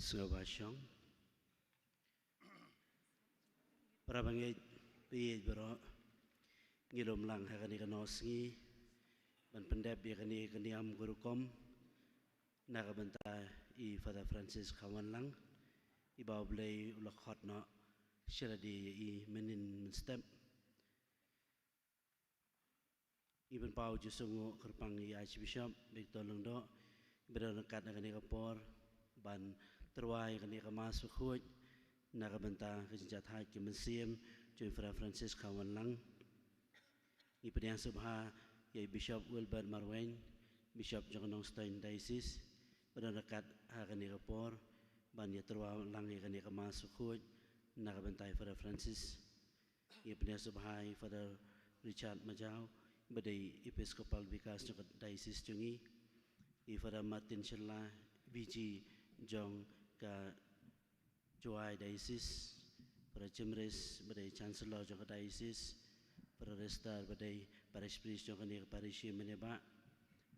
Sngawasyong para bangit piyej baro ngilom lang hakani kanosngi ban pendep yakani kaniam gurukom nakabanta I Father Francis kawan lang ibaw blay ulakhot no syaladi I menin step Ibn pau jusungu kerpang I Archbishop Victor Lungdo berangkat nakani kapor ban terwai kani kamasuk huj nakabanta kejenjat hai kemensiam Joy Father Francis kawan lang Ipediang subha yai Bishop Wilbert Marwen Bishop Jongonong Stein Diocese berangkat kani kapor ban ya terwai lang kani kamasuk huj nakabanta Father Francis Ipediang subha Father Richard Majau badai Episcopal Vikas Jokat Diocese jungi Father Martin Shella VG Jong ka Joai Diocese para Jemres badai Chancellor Jokat Diocese para Restar badai Parish Priest Jong kani Parish Meneba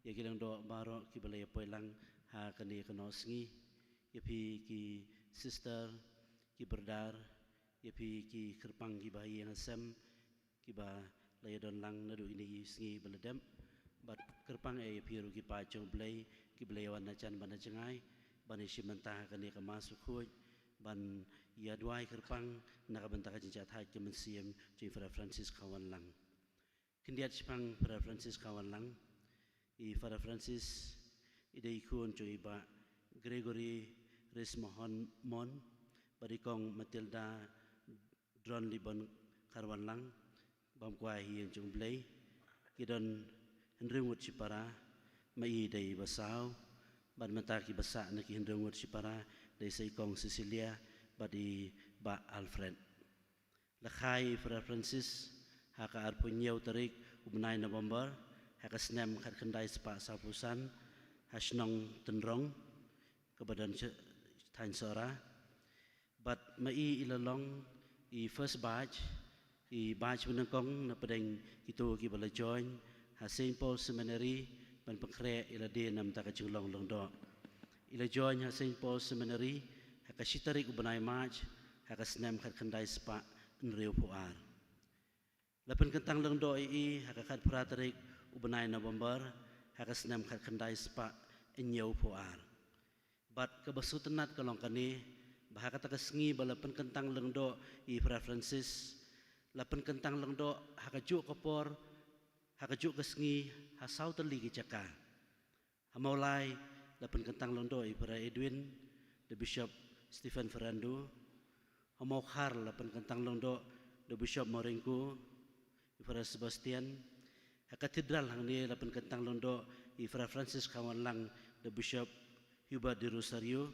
ya kilang do baro ki balai poilang ha kani kanosngi ya pi ki sister ki berdar ya pi ki kerpang ki bayi yang asam ki ba lay don lang nadu ini sngi baladem bat kerpang ya pi ru ki pa jong blai ki balai wan nacan bana jengai ban isimantah kani kamasuk huj ban ya duai kerpang nakabanta ka jinjat hai kemensiam Joy Father Francis kawan lang kendiat sipang Father Francis kawan lang Father Francis ida ikun Joy ba Gregory Rismohon Mon badikong Matilda Dron Libon karwan lang bam kuai yang jong blai kidon henringut sipara mai dai basau ban mataki basa na ki henrengut sipara dai saikong Cecilia badi ba Alfred lakhai Father Francis haka arpunyau tarik ubnai November haka snem khat khandai spa sapusan hasnong tenrong kebadan tain sora bat mai ilalong I first batch menengkong na pedeng itu ki bala join ha St Paul Seminary ban pengkre ila de nam ta ka chulong long do ila join ha St Paul Seminary ha ka sitarik ubanai march ha ka snem khat khandai spa nreu puar lapan kentang long do ha ka khat pratarik ubanai November ha ka snem khat khandai spa nyeu puar bat ka basutenat kalong kani bahaka ta ka sngi balapan kentang long do Father Francis lapan kentang long do ha ka ju kapor hakajuk kesngi hasau teli ki caka hamaulai lapan kentang londo para Edwin the Bishop Stephen Ferrando hamaukar lapan kentang londo the Bishop Moringku para Sebastian hakatedral hangni lapan kentang londo para Francis kawan lang the Bishop Hubert de Rosario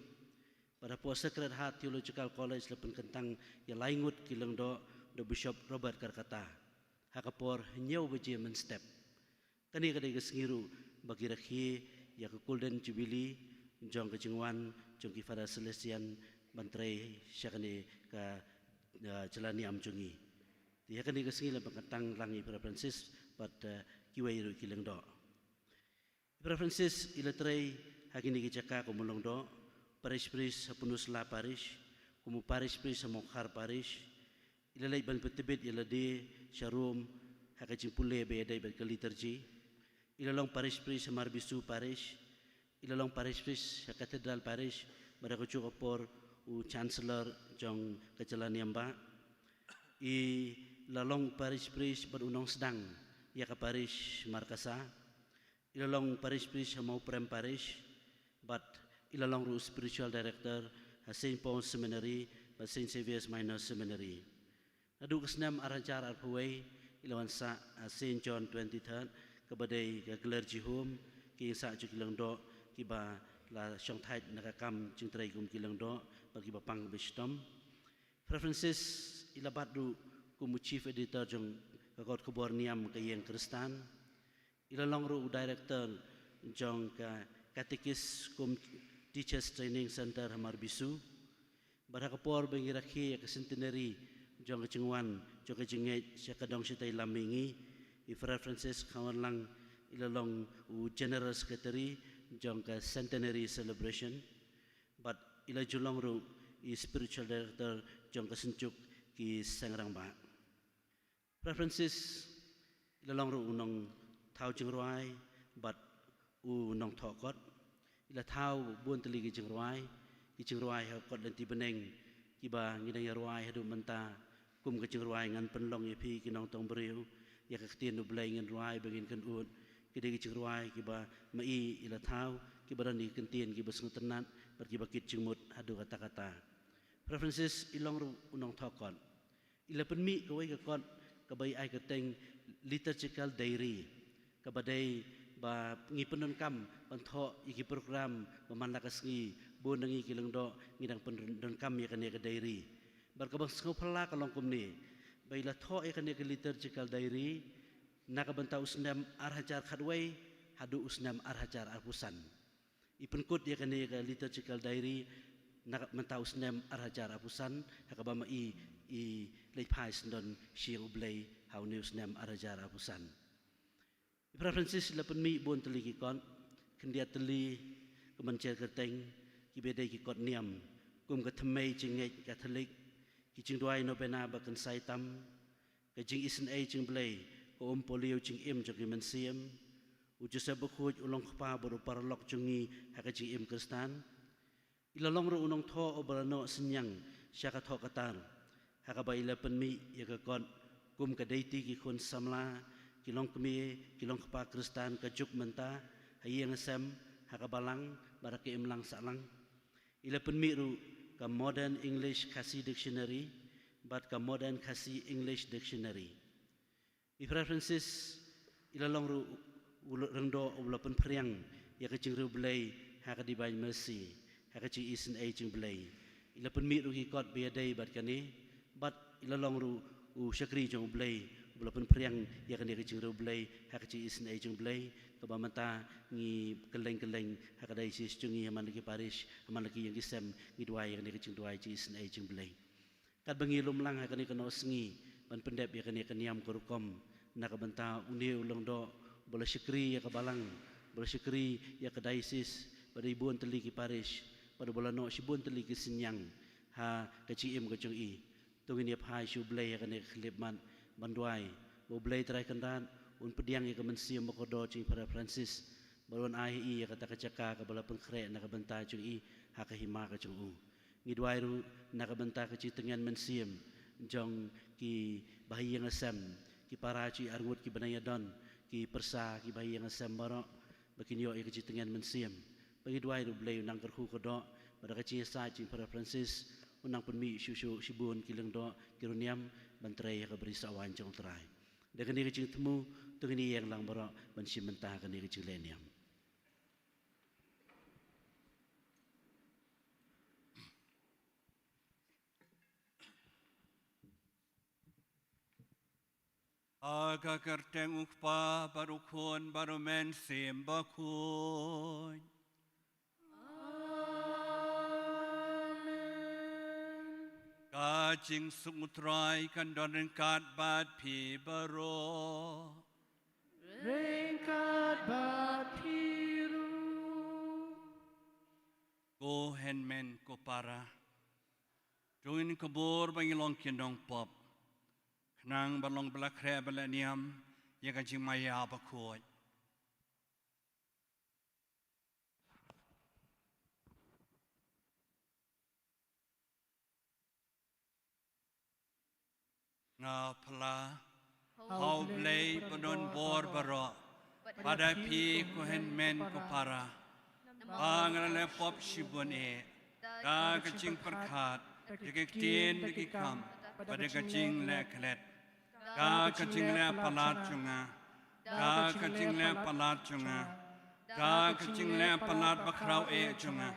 para Post Sacred Heart Theological College lapan kentang ya laingut ki londo the Bishop Robert Karkata hakapor nyau beje men step kani kadai kesengiru bagi rakhi ya ke Golden Jubilee jong ke jingwan jong ki Father Celestian bantrai syakani ka jalani amjungi dia kani kesengila bangkatang langi Father Francis pat kiwai ru kileng do Father Francis ilatrai hakini ki caka kumulong do parish priest sapunusla parish kumu parish priest samokhar parish ilalai ban petebet ilade sharum hakajing pule be dai ban liturgy ilalong parish priest marbisu parish ilalong parish priest cathedral parish barako chukopor u chancellor jong kecelaniamba I lalong parish priest berunong sedang ya ka parish markasa ilalong parish priest mau prem parish but ilalong ru spiritual director St Paul Seminary but St Xavier's Minor Seminary Adu kesnam arancar arpuai ilawan sa St John 23rd kabadai ke clergy home ki sa jukilang do ki ba la syong thai nakakam jing trai kum kilang do bagi bapang bistom preferences ilabat du kum chief editor jong kakot kebor niam ke yang Kristan ilalong ru director jong ka katekis kum teachers training center hamar bisu barakapor bengi rakhi ke centenary jong kecengwan jong kecengej syakadong sitai lamingi if references kawan lang ilalong general secretary jong ka centenary celebration but ila julong ru spiritual director jong ka sencuk ki sangrang ba preferences ilalong ru unong thau jengruai but unong thokot ila thau buon teli ki jengruai kot lenti beneng kiba ngidang yarwai hadu menta kum ka jengruai ngan penlong yepi kinong tong beriu ya ka tien nu blai ngan ruai bengin kan ut kide ki jengruai kiba mai ila thau kiba rani kan tien kiba sung tenat ber kiba kit jengmut hadu kata-kata preferences ilong ru unong thokot ila penmi kawai ka kot kabai ai ka teng liturgical diary kabadai ba ngi penun kam pantho iki program mamalakas ngi bonangi kilang do ngidang penun kam ya kan ya ka diary bar kabang skopala kalong kumni baila tho ya kan ya ka liturgical diary nakabanta usnam arhajar khadwai hadu usnam arhajar arpusan ipenkut ya kan ya ka liturgical diary nakabanta usnam arhajar arpusan hakabama i leipai sendon shiu blai hau news nam arhajar arpusan preferences la penmi bon teli ki kon kendia teli kemencel keteng ki bedai ki kot niam kum ka thmei jingej katolik ki jingduai no bena ba kan sai tam ka jing isen ai jing blai ko polio jing im jok ki mensiem u joseph bukhuj ulong khpa boru parlok jungi ha ka jing im kristan ilalong ro unong tho obrano senyang syaka tho katar ha ka ba ila penmi ya ka kon kum ka deiti ki khun samla kilong kemi kilong khpa kristan ka juk menta hayeng sem ha ka balang barake imlang salang ila penmi ru ka modern english kasi dictionary but ka modern kasi english dictionary i preferences ila long ru rengdo ula pen priang ya ka jing ru blai ha ka divine mercy ha ka jing isen aging blai ila penmi ru ki kot be dai bat kani but ila long ru u syakri jong blai ula pen priang ya ka ni ka jing ru blai ha ka jing isen aging blai ka ba mata ngi keleng ha ka dai sis jungi haman lagi parish haman lagi yang kisem ngi duai ya ka ni ka jing duai jing isen aging blai kat bengi lumlang ha ka ni ka no sengi ban pendep ya ka ni ka niam korukom na ka benta uni ulong do bola syakri ya ka balang bola syakri ya ka daisis pada ibuan teli ki parish pada bola no sibun teli ki senyang ha ka cim ka jong i tungin ya phai shu blai ya ka ni khlipman banduai bo blai trai kandan un pediang ya ka mensi mokodo cing para francis balon ai i ya ka caka ka bola pengkre na ka benta jong i ha ka hima ka jong u ngi duai ru na ka benta ka ci tengan mensiem jong ki bahiyang asam ki paraci arngut ki banaya don ki persa ki bahiyang asam barok bakinyo ya ka ci tengan mensiem bagi duai ru blai nang kerhu ko do pada ka ci sa cing para francis unang penmi syushu sibun kileng do kiruniam bantrai ya ka beri sawan jong terai da ka ni ka cing temu tu ni yang lang barok ban sim mentah ka ni ka cing leniam Aga kerteng ukpa baru kun baru mensim bakun. Kajing sumutrai kan don ringkat bat pi baro. Ringkat bat piru. Ko henmen ko para. Join kabur bangilong kindong pop. Nang balong belak kre belaniam ya kajing maya bakut. Ngapla hau blay penon bor baro pada pi ko henmen ko para pangrale pop shibun da kajing perkat jika tin diki kam pada kajing leklet ka kajing le palat chunga ka kajing le palat chunga Ka kecing le pelat bakrau junga.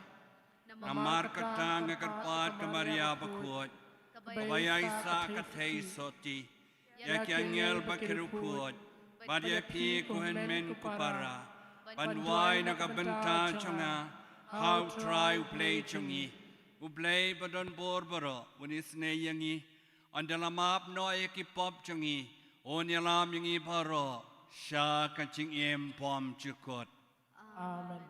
Namar katang kerpat kemaria bakut. Kabaya isa katay soti. Yak yangel bakirukut. Badya pi kuhen men kupara. Banwai nakabenta chunga. How try uplay chungi. Uplay badon borbaro. Unis ne yangi. Andalamap no ekipop chungi. Onyalam yangi paro. Sha kacing em pom chukot. Amen.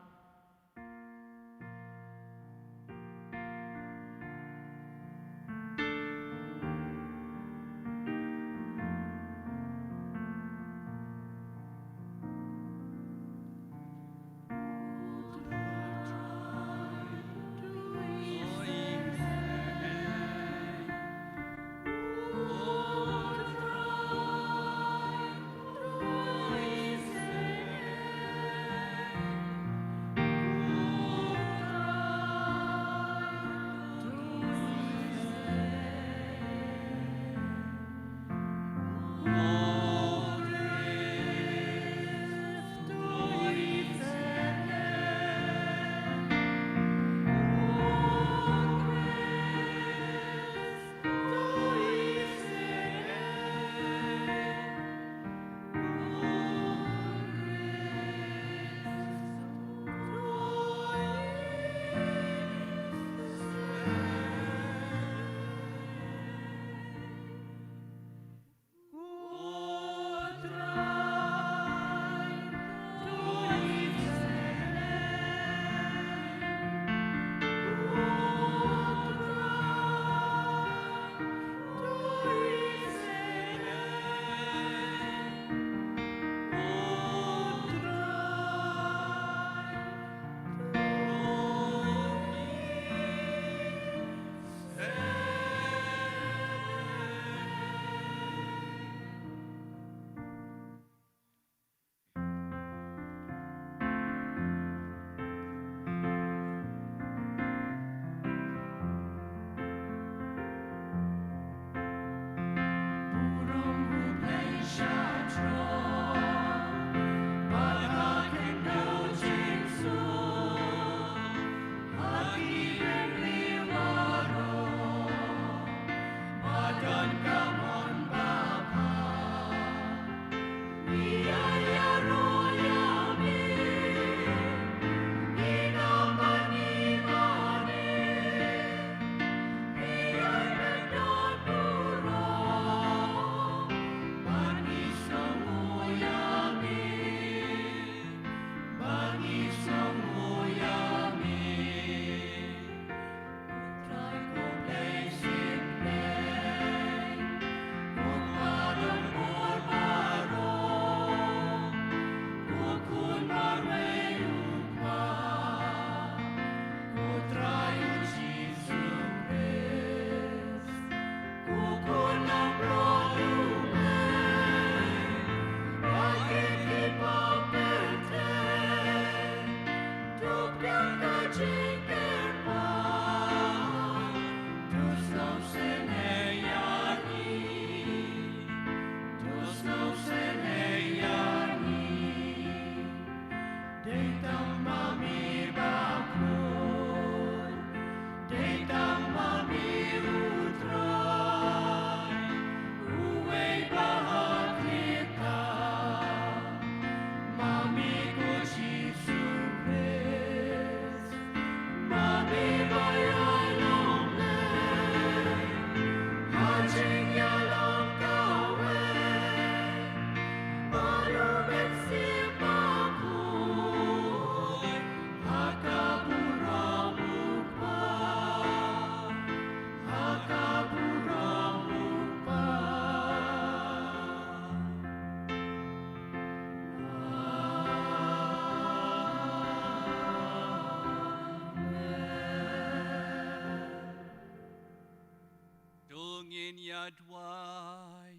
Yadwai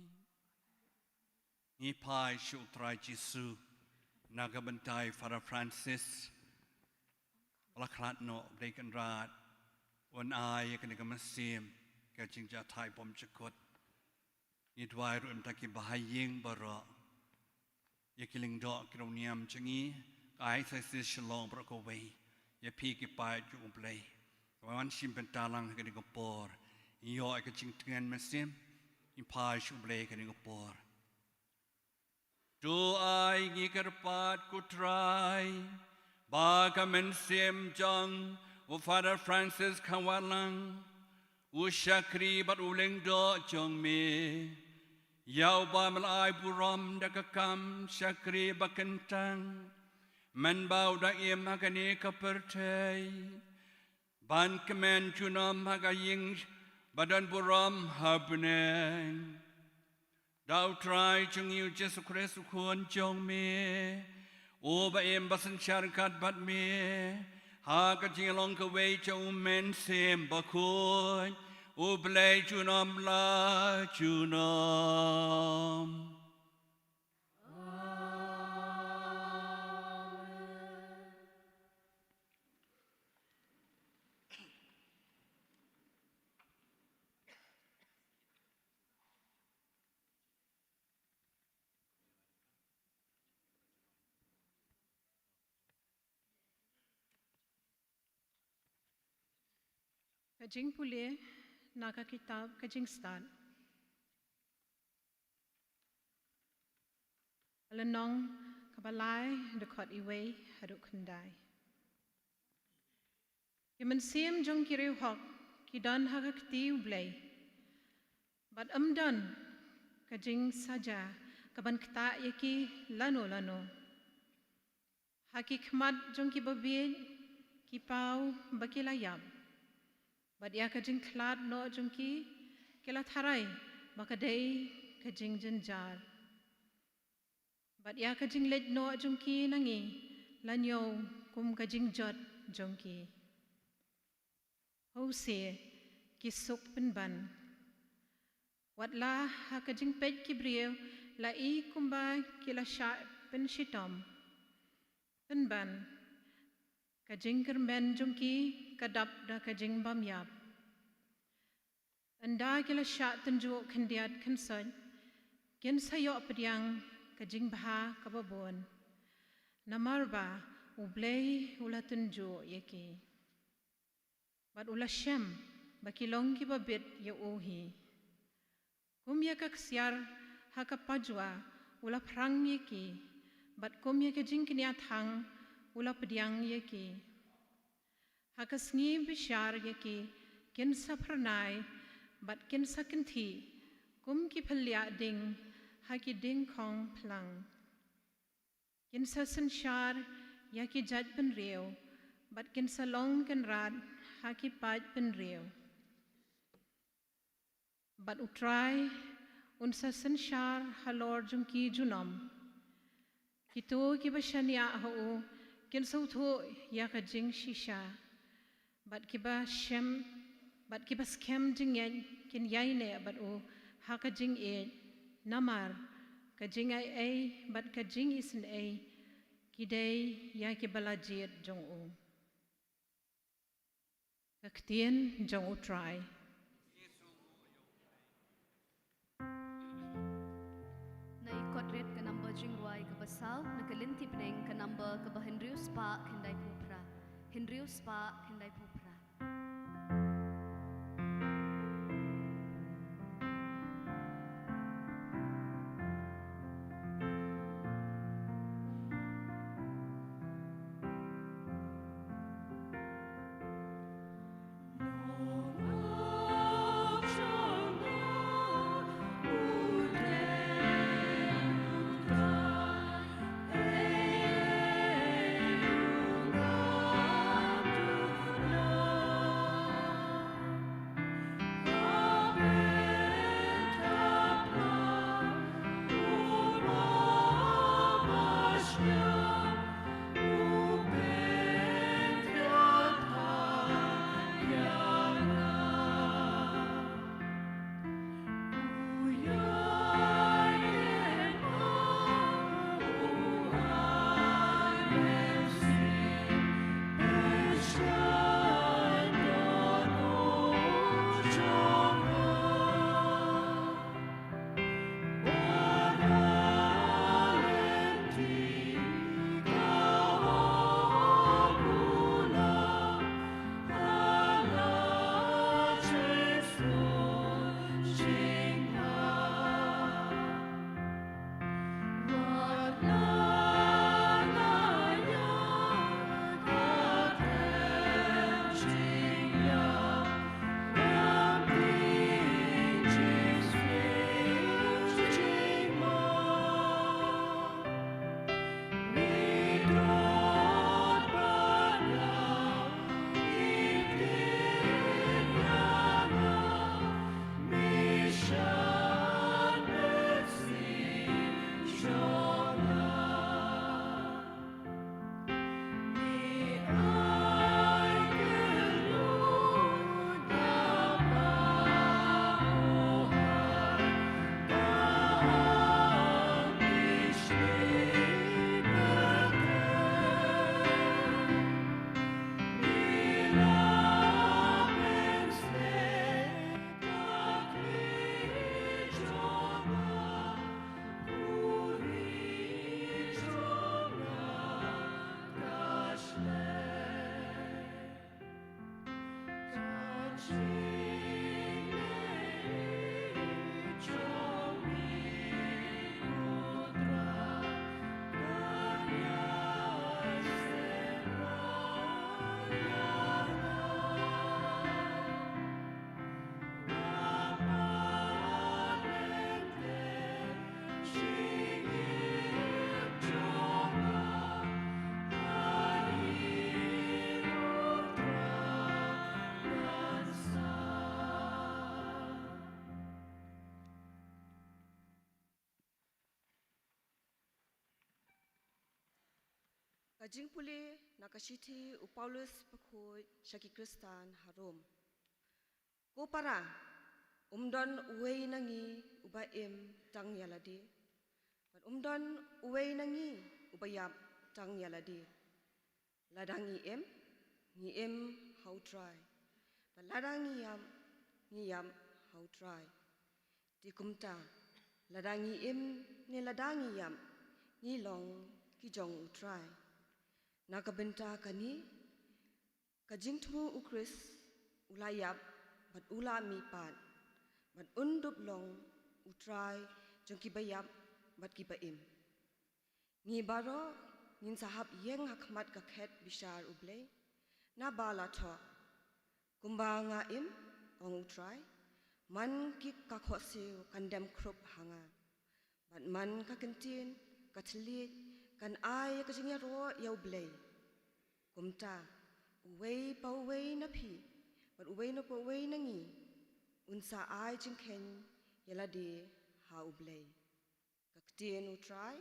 Nipai Shutrai Jisu Nagabantai Father Francis Laklatno Blaken Rad One Eye Yakanigamasim Catching Jatai Bom Chakot Nidwai Rumtaki Bahaying Bara Yakiling Dog Kroniam Changi ai sai si shalom pro ko wei ya pi ki pai ju play wan sim pen talang ke ni ko por yo ai ka ching tngan ma sim in pai shu play ke ni ko por do ai gi kar pat ku try ba ka men sim jong o Father Francis Kawalang u shakri bat u leng do jong me yau ba mal ai buram da ka kam shakri bakentang man bau da im hakani kapertei ban kemen junam hagaying badan buram habneng dau try chung yu Jesu Christ kun jong me o ba im basan syarkat bat me ha ka jinglong ka wei chung men sem ba kun o blai junam la junam Kajing pulih naga kitab kajing start. Alanong kabalai dekat iway haduk kendai. Kiman sim jong kiriu hok kidan haga ktiu blay. Bad amdan kajing saja kaban kta yaki lano. Haki khmat jong kibabi kipau bakilayab. Bad ya kajing klat no jongki kela tharai bakadai kajing jenjar. Bad ya kajing lej no jongki nangi lanyo kum kajing jot jongki. Ho se kisuk penban. Watlah ha kajing pej kibrieu la I kumba kila sya pen shitom. Penban kajing kermen jongki kadap da kajing bamyap. Anda kila syak tunjuk kendiat kensoj, kin sayok pediang kajing baha kababon. Namarba ublay ula tunjuk yaki. Bad ula syem bakilong kibabit ya uhi. Kum ya kaksiar hakapajwa ula perang yaki. Bad kum ya kajing kiniat hang ula pediang yaki. Hakasngi bisyar yaki kin sapranai bat kin sakanti kum ki phalya ding haki ding khong plang kin sa sanshar yaki jaj pen reu bat kin salong kin rat haki paj pen reu bat utrai un sa sanshar halor jungki junam kito ki bashania ho kin sautho yaka jing shisha bat kiba shem bat kiba skem jing yan kin yaine bat o haka jing e namar ka jing ai bat ka jing isin ai kidai ya ki balajit jong o kaktien jong o try na ikot red ka number jing ruai ka basaw nakalinti pneng ka number ka ba Henrius pa kendai pupra Henrius pa kendai pupra No Kajing puli nakasiti u Paulus pakoi syaki Kristan harum. Ko para umdon uwei nangi ubaim tang yaladi. Ban umdon uwei nangi ubayap tang yaladi. Ladang ngi em how try. Ban ladang ngi yam how try. Di kumta ladang ni ladang ngi yam ngi long ki jong try. Nakabenta kani kajing tumu ukris ulayap bat ula mi pat bat undup long utrai jong kibayap bat kibaim ngi baro ngin sahab yeng hakmat kakhet bishar ublay na bala tho kumbanga ong utrai man ki kakhosiu kandam krup hanga bat man kakentin katlit kan ai kajingya ro yau blay kumta uwei pa uwei na pi bat uwei na pa uwei nangi unsa ai jingken yaladi ha ublay kaktin utrai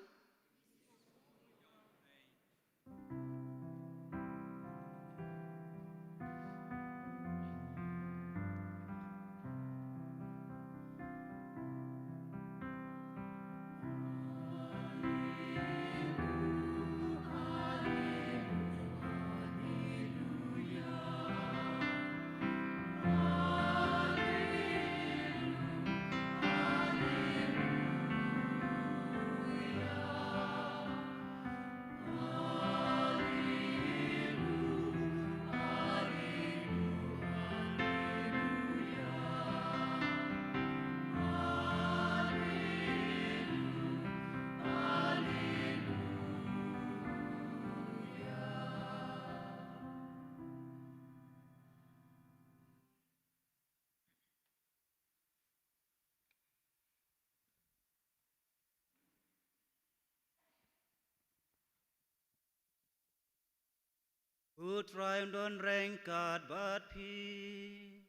Utrai don rengkat bat pi.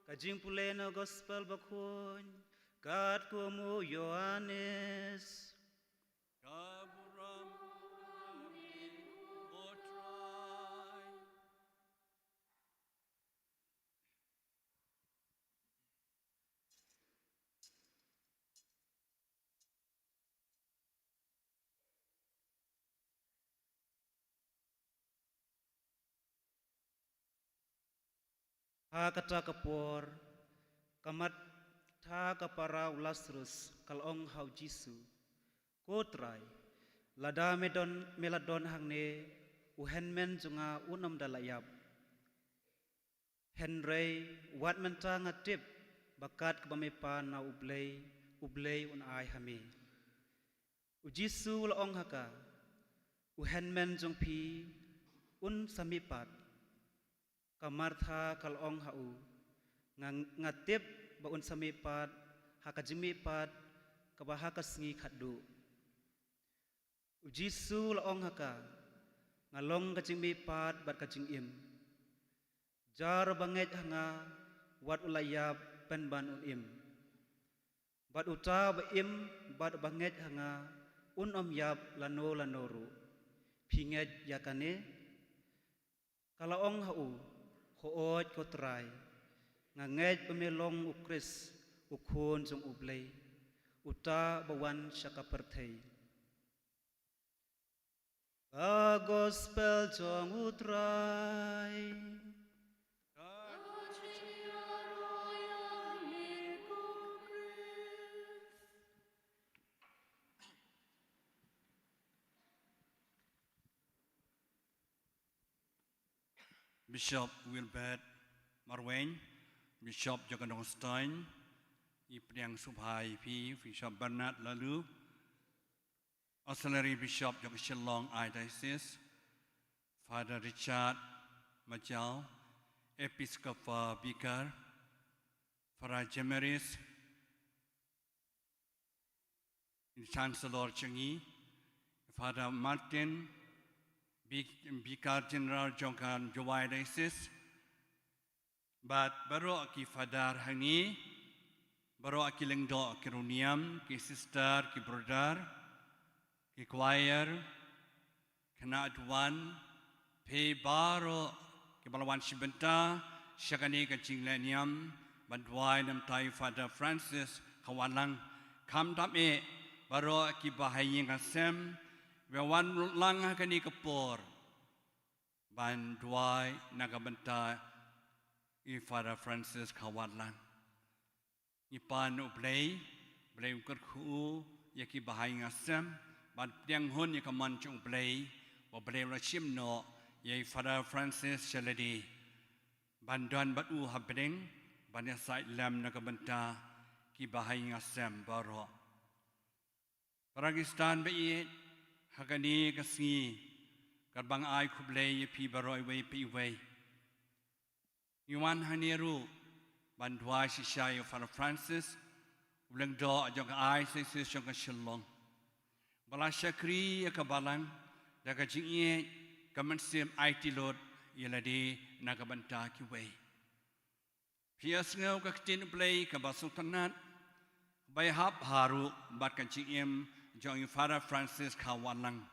Kajing pulena gospel bakun kat kumu Yohanes. Kaburam amin otrai. Ha kata kapor kamat tha kapara Lazarus kalong hau Jisu kotrai lada medon meladon hangne uhenmen junga unam dalayap Henry wat menta ngatip bakat kebamepa na ublay un ai hame Jisu laong haka uhenmen jong pi un samipat kamartha kalong hau ngatip baun samipat hakajimipat kabahakas ngi khaddu Jisu laong haka ngalong kajimipat bat kajingim jar banget hanga wat ulayap pen ban unim bat uta baim bat banget hanga om yap lanoru pinget yakane kalaong hau hoot kotrai nganget pemelong ukris ukun jong ublay uta bawan syakapertei gospel jong utrai Bishop Wilbert Marwain, Bishop Jokandong Stein, Ipriang Subhai P, Bishop Bernard Lalu, Auxiliary Bishop Jokashilong I Diocese, Father Richard Majal, Episcopal Vicar, Father Jemeris, Chancellor Changi, Father Martin, Vicar General Jongkan Jawai Diocese, but baru aki Father Hangi, baru aki lengdo ki runiam, ki sister, ki brother, ki choir, kena aduan, pe baru ki balawan sibenta, syakani ka jingleniam, banduai nam tai Father Francis kawalang, kam dame baru aki bahayi ngasem, Bewan lang kani kapor, banduai nagabenta i Father Francis kawalan. Ipan ublay, blay ukatku yaki bahay ngasem, ban tiang hun yakaman chung ublay, wablay rashim no yay Father Francis shaladi. Banduan batu habring, banyasai lam nagabenta ki bahay ngasem baro. Paragistan bayit. Hagani kasi karbang ay kublay pi baroy way pi way. Iwan haniru bandwa si siya Father Francis ulang do ajong ay sa siyang kasilong. Bala siya kri kabalang daga jingye kamansim ay tilot yaladi nakabanta ki way. Piyas ngaw kaktin play kabasultanat bayhap haru bat kajingiem Jong Father Francis kawalang.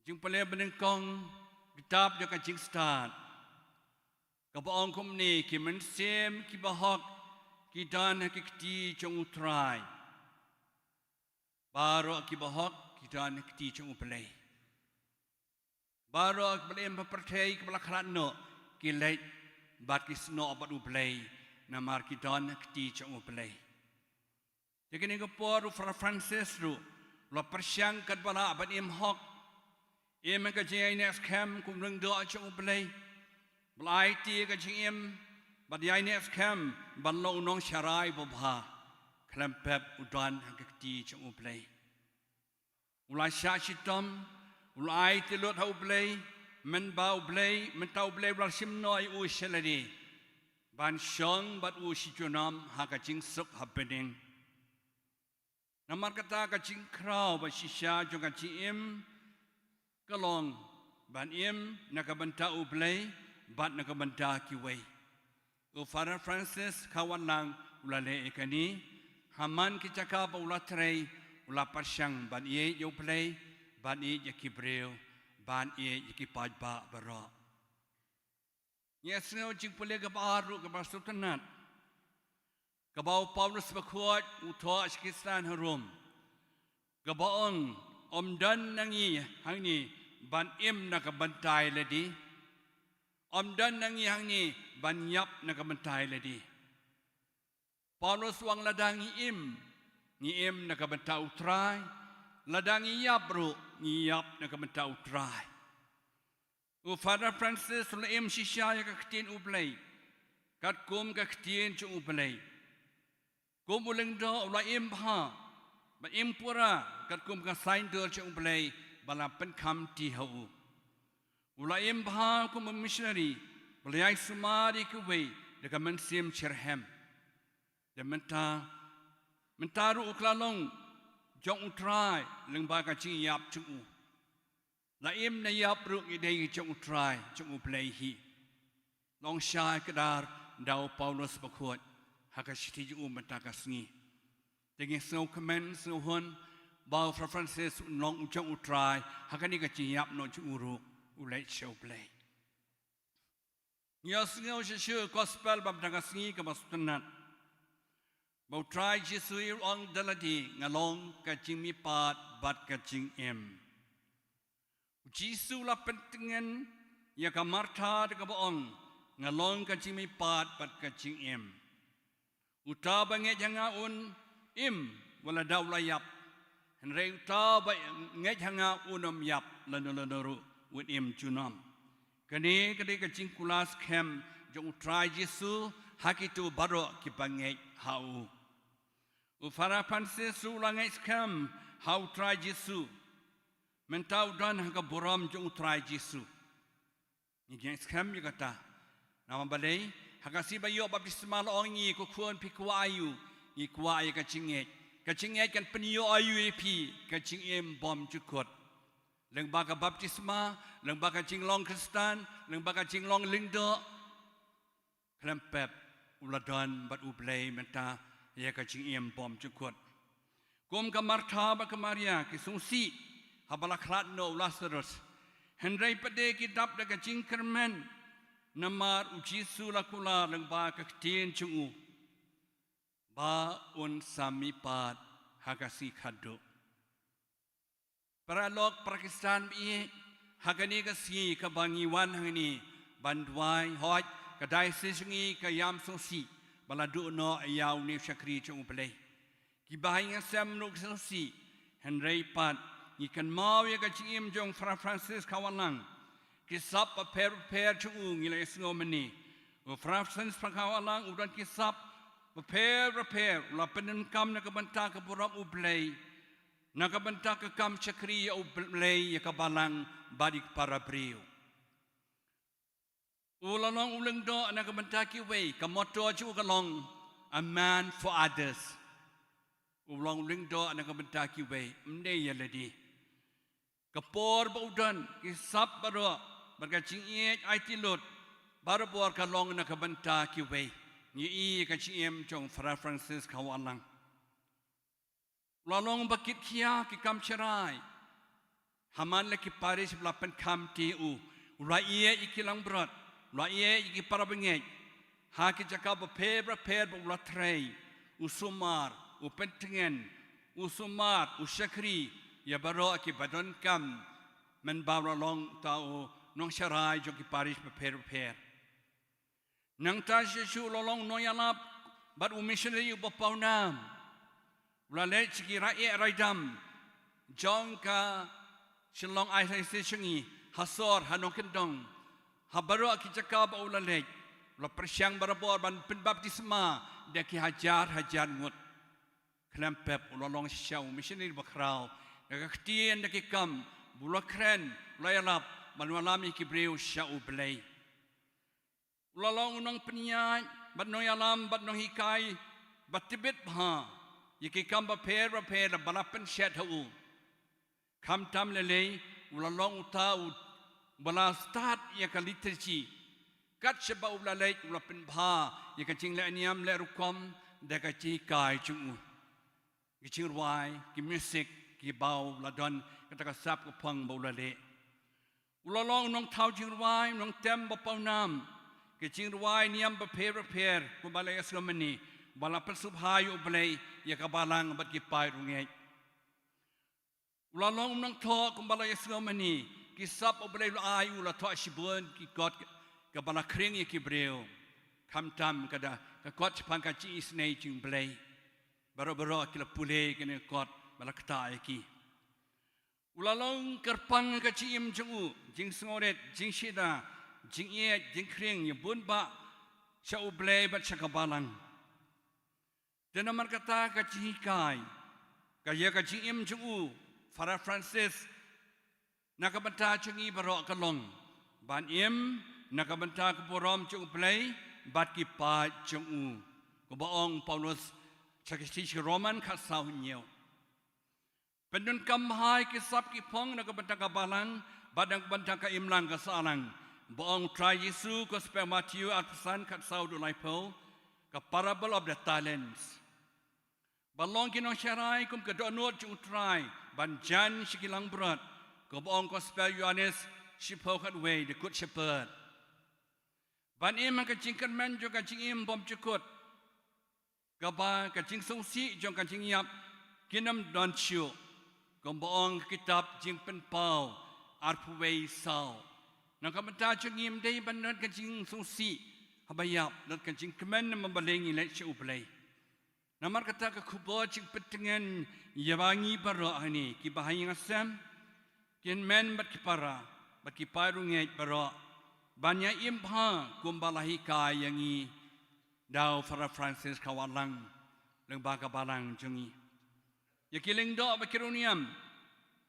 Jing pala benengkong kitab jaka jing start. Kabaong kumni ki mensem ki bahok ki dan hakikti jong utrai. Baru ki bahok ki dan hakikti jong uplay. Baru ki balem papertay ki balakratno ki leit bat ki sno bat uplay namar ki dan hakikti jong uplay. Jadi ni kapor Father Francis ru, lo persiang kat bala abad hok, ka jeng next camp kumreng doa cang uplay, belai ti ka jeng bad next camp ban lo unong syarai bobha, klempep udan hakti cang uplay. Ulai syachitom, ulai ti lot ha uplay, men ba uplay, men ta uplay bal simnoi u shaladi, ban syong bad u sijonam hakajing suk happening. Namar kata kacing krau basisya jong kacing kalong ban nakabenta ublay bat nakabenta kiway. Father Francis kawan lang ulale ikani haman kicaka pa ulatray ula parsyang ban iye ublay ban iye yakibreo ban iye yakipajba baro. Yes no jing pule kabaru kabasultanat. Kabau Paulus berkuat utwa Pakistan harum. Kabaong omdan nangi hangi ban nakabantai ladi. Omdan nangi hangi ban yap nakabantai ladi. Paulus wang ladangi ngi nakabanta utrai. Ladangi yap ru ngi yap nakabanta utrai. Father Francis ula sisya kaktin ublay. Kat kum kaktin chung ublay. Kum ulang do ula ha, ba pura kat kum ka sign do chung play bala pen kam ti hau. Ula ha kum missionary bala sumari ku way de kamen sim cherhem. De mentaru uklalong jong utrai leng ba ka chi yap chung. La na yap ru idei jong utrai chung play hi. Long shy kadar dau Paulus bakut. Hakashiti ju mentakasngi. Dengan snow kemen snow hun bau Father Francis long jong utrai hakani kaciap no juru ulai show play. Nyas ngau shu gospel bab takasngi kabasutanat. Bau try Jesu ong daladi ngalong kacing mipat bat kacing Jesu la pentingan ya kamarta de kabaong ngalong kacing mipat bat kacing Uta banget hanga wala daw layap. Henry uta banget hanga unom yap lanulunuru with junam. Kani kadi kacing kulas kem jong try Yesu hakitu baro ki bangai hau. Ufara panse su langai kem hau try Yesu. Mentau dan haka boram jong try Yesu. Ni jeng kem juga ta. Nama balai haka si bayo baptisma lo ongi ko kuan pi kuayu. I kuayu kacing kan penio ayu epi kacing bom cukut. Leng baka baptisma, leng baka cinglong Kristen, leng baka cinglong lingdo. Klempep uladon bat ublay menta ya kacing bom cukut. Kum ka Martha ba ka Maria ki sungsi habala klat no Lazarus. Hendrai pade ki dap da kacing kermen namar uji sulakula leng baka ketien cungu. Ba un samipat hagasi khaduk. Para lok Pakistan bi hagani kasi kabangiwan hangini bandwai hoj kadai sisingi kayam sosi baladu no ayaw ni syakri chung play kibahay nga sem nuk sosi Henry pat ikan mau ya kachim jong Francis kawalang kisap per chung ngilay ngomeni Francis kawalang udan kisap per la penenkam na kabanta kaburap ublay nakabanta ka kam chakri o blay ya kabalang badik para brio. Ulalong ulang do nakabanta ki way kamoto chu kalong a man for others. Ulang ulang do nakabanta ki way mne yaladi. Kapor baudan ki sap baro berkacing iet aitilot baru buar kalong nakabanta ki way. Ni kacing chong Francis kawalang. Lalong bakit kia ki kam cerai. Haman laki paris belapan kam tiu. Raya ikilang berat. Raya iki para bengek. Haki cakap berper berulatrai. Usumar, upentengen, usumar, usyakri. Ya baru aki badan kam. Menbawa long tau nong cerai jo ki paris berper. Nang tasyesu lalong noyalap. Bat missionary ubapau nam. Ulalai ciki rakyat raidam, jong ka silong aisai sengi hasor hanong kendong, habaru akicakap ulalai, ulah persiang barabor ban penbaptisma deki hajar ngut, klempep ulalong siau missionary bakrau, deki ketien deki kam, bulah keren, ulayalap, manualami kibreu siau belai. Ulalong unang penyai, bat noyalam, bat nohikai, bat tibet bah. Yaki kamba per balapan syat hau. Kam tam lele ulalong utau bala start ya kaliteci. Kat seba ulalai ulapin bha ya kacing le aniam le rukom da kaci kai chung. Kicing ruai ki music ki bau ladon kata kasap ko pang baulale. Ulalong nong tau jing ruai nong tem bapau nam. Kicing ruai niam ba per ko balai aslamani. Bala persubhayu belai ya kabalang bat kipai rungai. Ulalong nang tho kumbala yesngamani kisap belai ayu la tho shibun ki got kabala kring ya kibreu. Kamtam kada ka got pangka ci isnei jing belai. Baro kila pule kene got bala kata ki. Ulalong kerpang ka ci im jungu jing sengoret jing shida jing ye jing kring ya bun ba sya belai bat syakabalang. Dan nomor kata kacihikai, kaya kacim cungu, Farah Francis, nakabenta cungi barok kalong, ban im nakabenta keporom cungu play, bat kipat cungu, kebaong Paulus cakisti Roman kasau nyau. Pendun kamhai kisap kipong nakabenta kabalang, badang benta ka imlang kasalang, baong try Yesu gospel Matthew atpesan kasau dulai po, ka parable of the talents. Balong kinong syarai kum kedonot utrai ban jan sikilang berat kobong gospel Yohanes shipau kat way the good shepherd ban im kacingkan men jong kacing im bom cukut gaba kacing songsi jong kacing yap kinam don chiu kobong kitab jing penpau arpuwei sau nang kamenta jong im dei ban non kacing songsi habayap non kacing kemen membalengi lek chiu play. Namar kata ke kubo cik petengan yawangi baro hani ki bahaya ngasam kin men bat kipara bat kiparungai baro banyak impha kumbalahi kaya yang i dau Father Francis kawalang lembaga balang jungi ya kiling do bakiruniam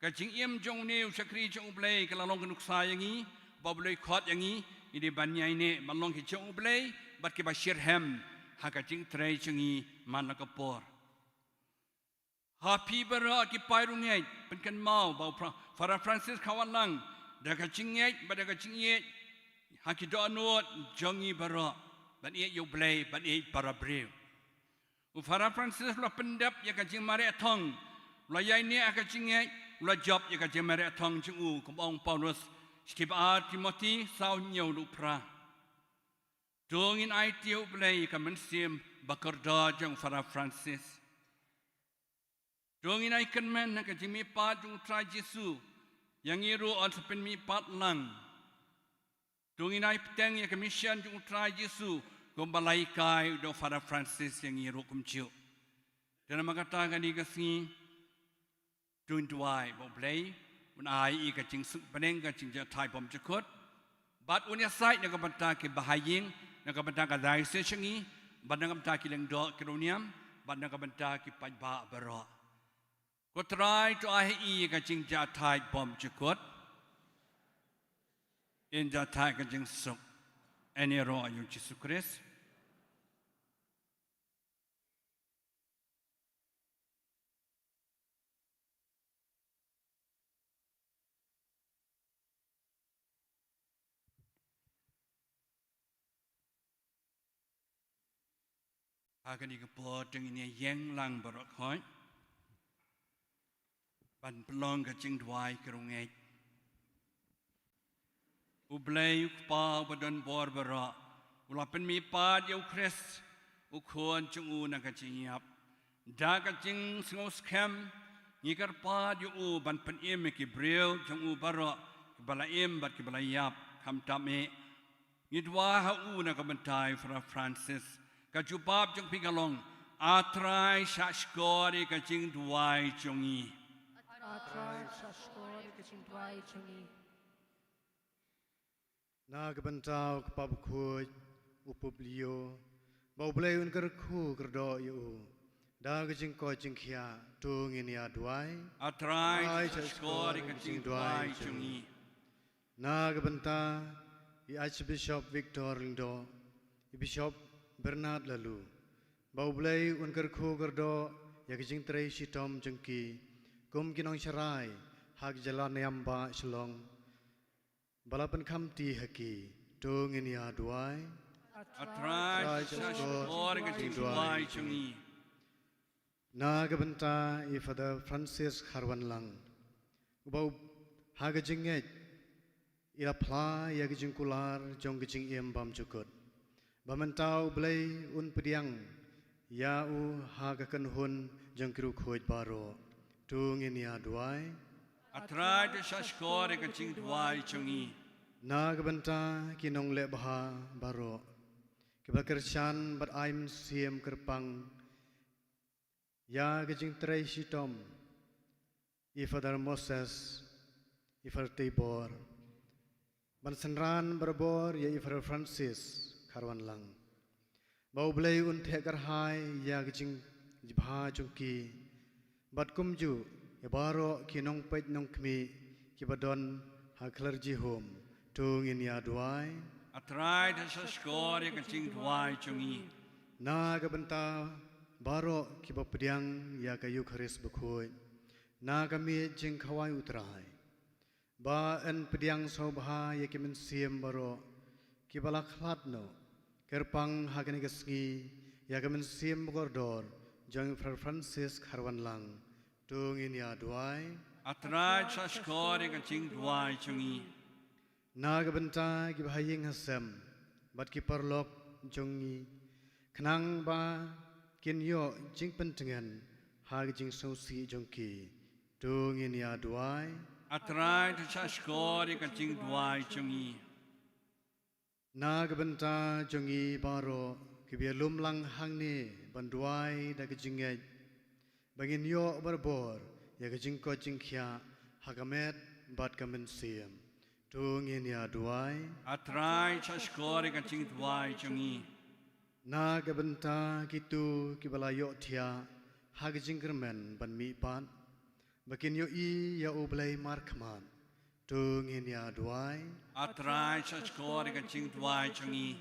kajing im jong neu sakri jong blay kalalong kenuk sayangi bablay khot yangi ini banyak ini malong ki jong blay bat ki bashir hem hakajing tray jungi manakapor Happy bara ki pairungai penkan mau bau Father Francis kawalang daga cingei badaga cingei haki do anut jongi bara ban ie yo blay ban ie para brew u Father Francis la pendap ya ka jing mare thong la yai ni aka cingei la job ya ka jing mare thong jing u kom ong Paulus skip a Timothy sau nyau lu pra dongin ai tiu blay ka men sim bakar da jong Father Francis Dongin ikan men nak jimi pat jung try Jesu yang iru on sepen mi pat lang. Dongin ai peteng ya commission jung try Jesu gombalai kai do Father Francis yang iru kumciu. Dan makata gani kasi dun tuai bo play un ai I ka jing suk peneng ka jing ja thai pom chakot. Bat unya site nak banta ke bahaying nak banta ka dai se changi bat nak banta ki leng do kironiam bat nak banta ki pajba baro. Ko try to ai ka jing ja thai bom chukot in ja thai ka jing suk any ro ayu Jesus Christ agani ka po teng ini yang lang barok hoi ban pelong ka jing dwai kerungai ublay pa badon bor bara ulapen mi pa yu Chris ukon chung u na ka jing yap da ka jing ngos kem ngikar pa yu ban pen im ki breu chung u bara bala im bat ki bala yap kam tame ngidwa ha u na ka bantai Father Francis ka jubab chung pigalong atrai shashkori ka jing dwai chungi Atrai saskor kecintrai cungi. Na kebentau kepabukut upublio bau blay un kerku kerdo yu da kecing ko cingkia tung ini aduai atrai shashkori ka jing dwai chungi na kebenta I Archbishop Victor Lindo I Bishop Bernard Lalu bau blay un kerku kerdo ya kecing tray sitom jengki kum kinong syarai hak jalan yamba shalong balapan kamti haki tung ini aduai atrai shashkori ka jing dwai chungi na kebenta I Father Francis Harwan Lang ubau haga jinget ila pla ya gijing kular jong gijing iem bam cukut bamentau blay un pediang ya u haga kenhun jong kiru khoj baro tung ini aduai atrai shashkori ka jing dwai chungi na kebenta kinong le baha baro kebakersan bat aim siem kerpang ya gijing tray sitom I Father Moses I Father Tibor ban senran berbor ya I Father Francis Karwan Lang bau blay un thekar hai ya gijing jibha chungki bat kumju ya baro kinong pet nong kmi kibadon ha clergy home tung in ya duai atrai shashkori ka jing dwai chungi na kebenta baro kibapediang ya kayu kharis bekhoy na kami jing khawai utrai ba en pediang sobha ya kimen siem baro kibala khlatno kerpang hagani gasgi ya kimen siem gordor jong Father Francis Karwan Lang tung in ya duai atrai shashkori ka jing dwai chungi na kebenta kibahaying hasem bat kiparlok jongi kenang ba kinyo jing pentengan hag jing sosi jongki tung in ya duai atrai shashkori ka jing dwai chungi na kebenta jongi baro kibialum lang hangni banduai da kejinget bangin yo berbor ya kejing ko jingkya hagamet bat kamen siam tung in ya duai Atrai saskori kacing tuai cungi. na gabenta kitu kibalayo tia hagijing kermen ban mi pan bakin yo I ya ublay markman tung in ya duai Atrai saskori kacing tuai cungi.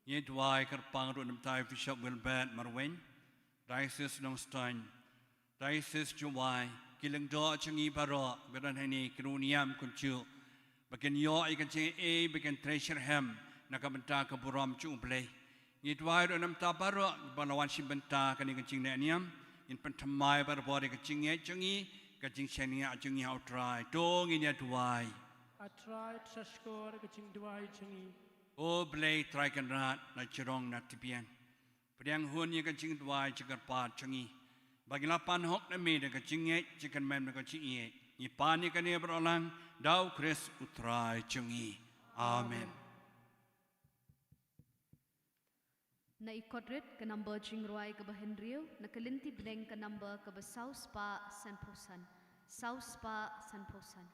Ye tuai kerpang ru namtai Bishop Wilbert Marwin. Diocese Nongstein. Diocese Juwai. Kilang do cungi baro. Beran hani kiruniam kuncu. Bakin yo I kacing bakin treasure hem. Nakabenta kaburam cu ublay. Ye tuai ru namtai baro. Balawan si benta kani kacing neaniam. In pentamai baro bori kacing ye cungi. Kacing senia cungi outrai. Tung in ya tuai. Atrai saskor kecing duai cungi. O blay traikan rat na cirong na tipian. Pediang hun ye kacing tuai cikar pat cungi. Bagi lapan hok na me de kacing ye cikan mem na kacing ye. Ye pan ye kani berolang dau Chris utrai cungi. Amen. Na ikodrit ke number jingruai ke bahendriu, na kelinti beneng ke number ke besau spa San Posan. Sau spa San Posan.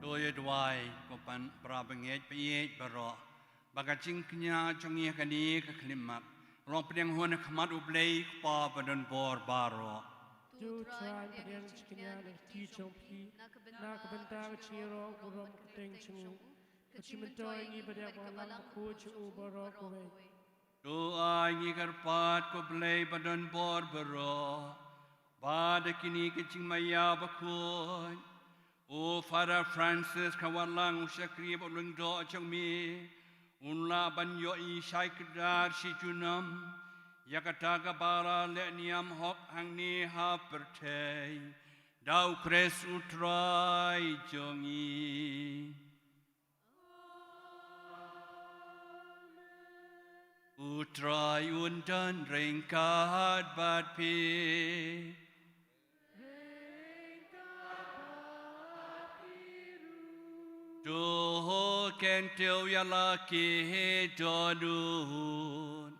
Doye duai kopan prabengej piyej baro. Bagacing kenya cungi kani ke klimat. Rong pediang hun khamat ublei pa padon bor baro. Ju try padiang chikinya ng tichongpi. Nakabenta chiro burom kuteng chingu. Kachimentoy ni padiang walang kuchu ubaro kowe. Doa ngi karpat ko play badon bor bero. Bada kini kecing maya bakoy. O Father Francis kawalang usyakri bolong do chang mi. Unla banyo i syai kedar si junam. Yakata bara le niam hok hang ni ha pertei. Dau kres utrai jongi. Utrai undan ringkat bat pi. Do kentil ya laki donun.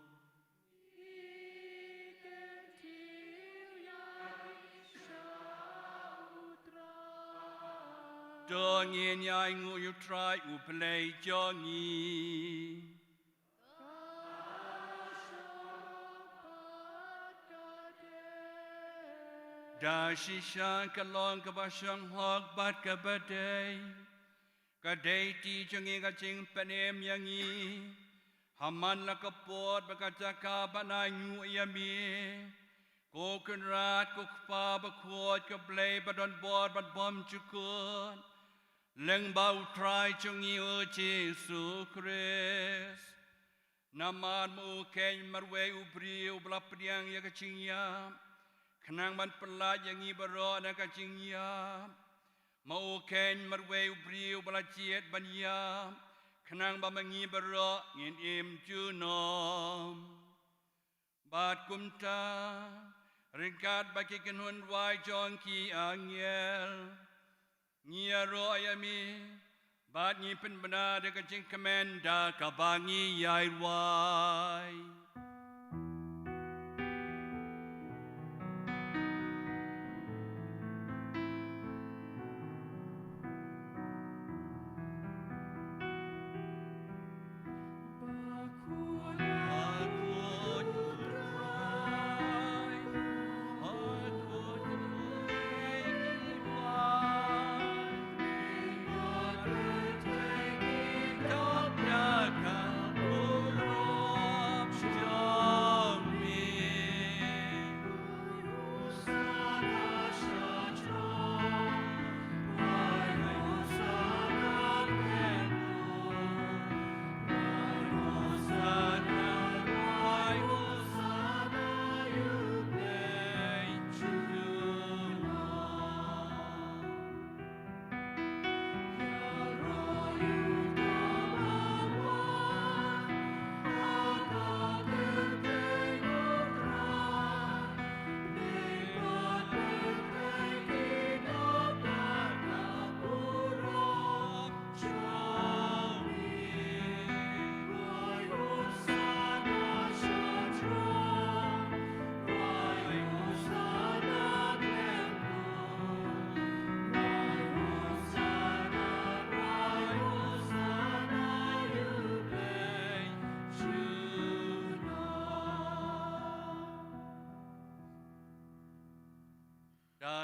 Dongin ya ingu utrai uplay jongi. Dashishan kalong kabashang hog bat kabadai. Kadai ti jongi kacing penem yangi. Haman la kapot bakataka bananyu yami. Kokun rat kokpa bakuot kablay badon bor bad bom chukun. Leng bau try jongi o Jesu Christ. Namad mo kay marwe ubri ubla priang ya kacing yam. Kenang man pelat yang ibaro na kacing yam. Mau ken marwe ubri ubalaciet banya kenang ba mangi baro ngin im junom bat kumta ringkat baki kenun wai jong ki angel ngiaro ayami bat ngi pen bena de kacing kemenda kabangi yai wai.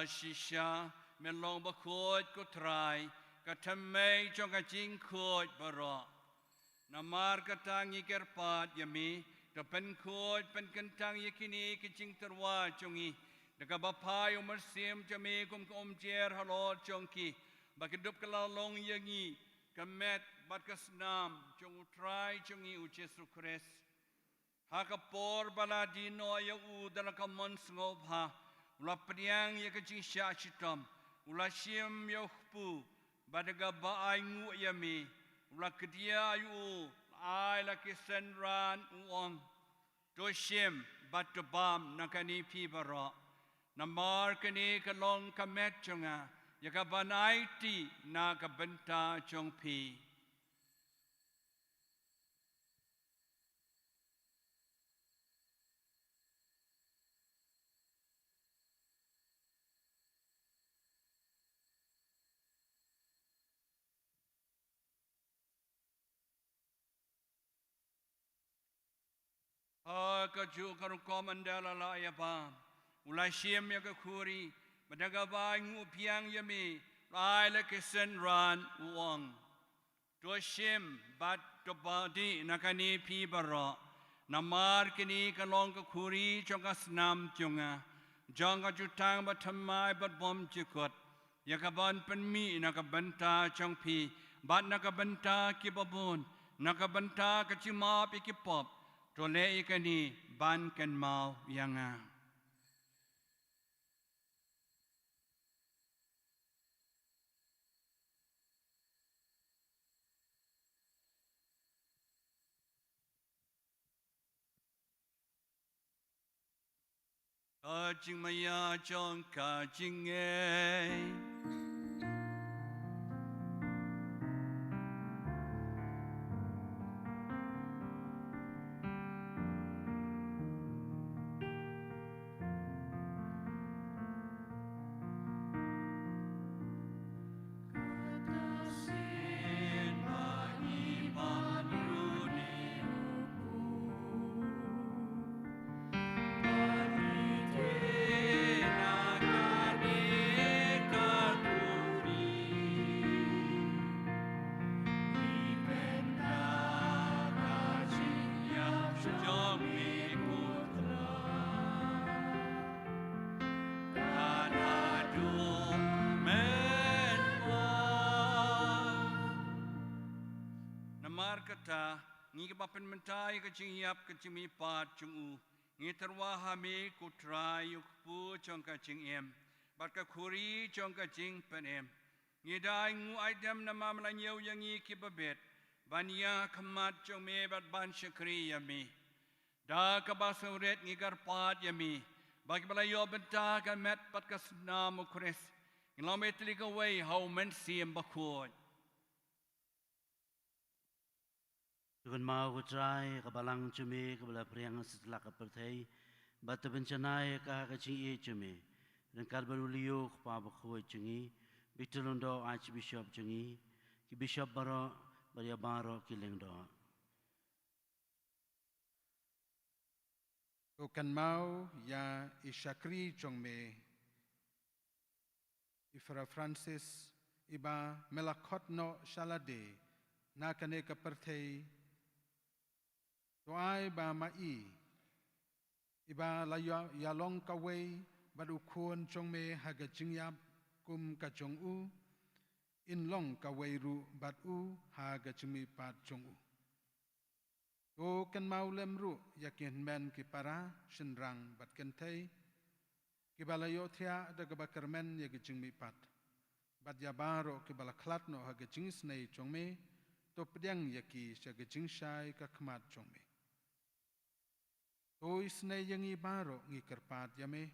Shisha melong bakot ko try katamay chong kaching kot baro namar katangi kerpat yami kapen kot pen kentang yakini kaching terwa chongi dakabapai umarsim jami kum jer halot chongki bakidup kalalong yangi kamet bat kasnam chong utrai chongi u Jesu Christ hakapor baladino ya u dalakamon ngobha Ula priang ya kecing syacitam, ula siam ya ukpu, badaga baai ngu yami, ula kedia yu, ai la kisenran uong, do siam batubam nakani pi bara, namar kani kalong kamet chunga, ya kabanai ti na kabenta chong pi. Kaju karu komandala la ya bam ulai siem ya ke kuri badaga bai ngu piang yami lai le kesen ran uong to siem bat to badi nakani pi baro namar kini kalong ke kuri chonga snam chunga janga jutang batamai bat bom chikot ya kaban penmi nakabanta chong pi bat nakabanta kibabun nakabanta kacima pi kipop to le ikani ban kan mau yanga Jing maya chong ka jing kata ngi ke bapen mentai ke jingyap ke jimi pat jungu ngi terwa hame ku trai yuk pu chong ka jingem bat ka khuri chong ka jing penem ngi dai ngu aidam nama mlanyau yang ngi ki babet bania khamat chong me bat ban shakri yami da ka basauret ngi gar pat yami bagi balayo benta ka met pat ka snam kures kilometri ka way how men siem bakhot Tuhan mau ku try kabalang cumi kabala priang setelah kepertai batu bencanai kah kecing cumi dan karbalu liu pa bakoi cungi bitulondo archbishop cungi ki bishop baro baria baro kilengdo Tukan mau ya Ishakri Chongme Ifra Francis iba melakot no shalade nakane kepertai Tuai ba mai iba la ya long kawai badu khon chongme haga jingyap kum ka chongu in long kawai ru badu haga chimi pat chongu to kan maulem ru yakin men ki para shinrang bat kan thai ki balayo thia daga bakarmen ya chimi pat bat ya baro ki bala khlat no haga jings nei chongme to pdyang yaki shaga jingshai ka khmat chongme Tois na yang ibaro ngi kerpat yame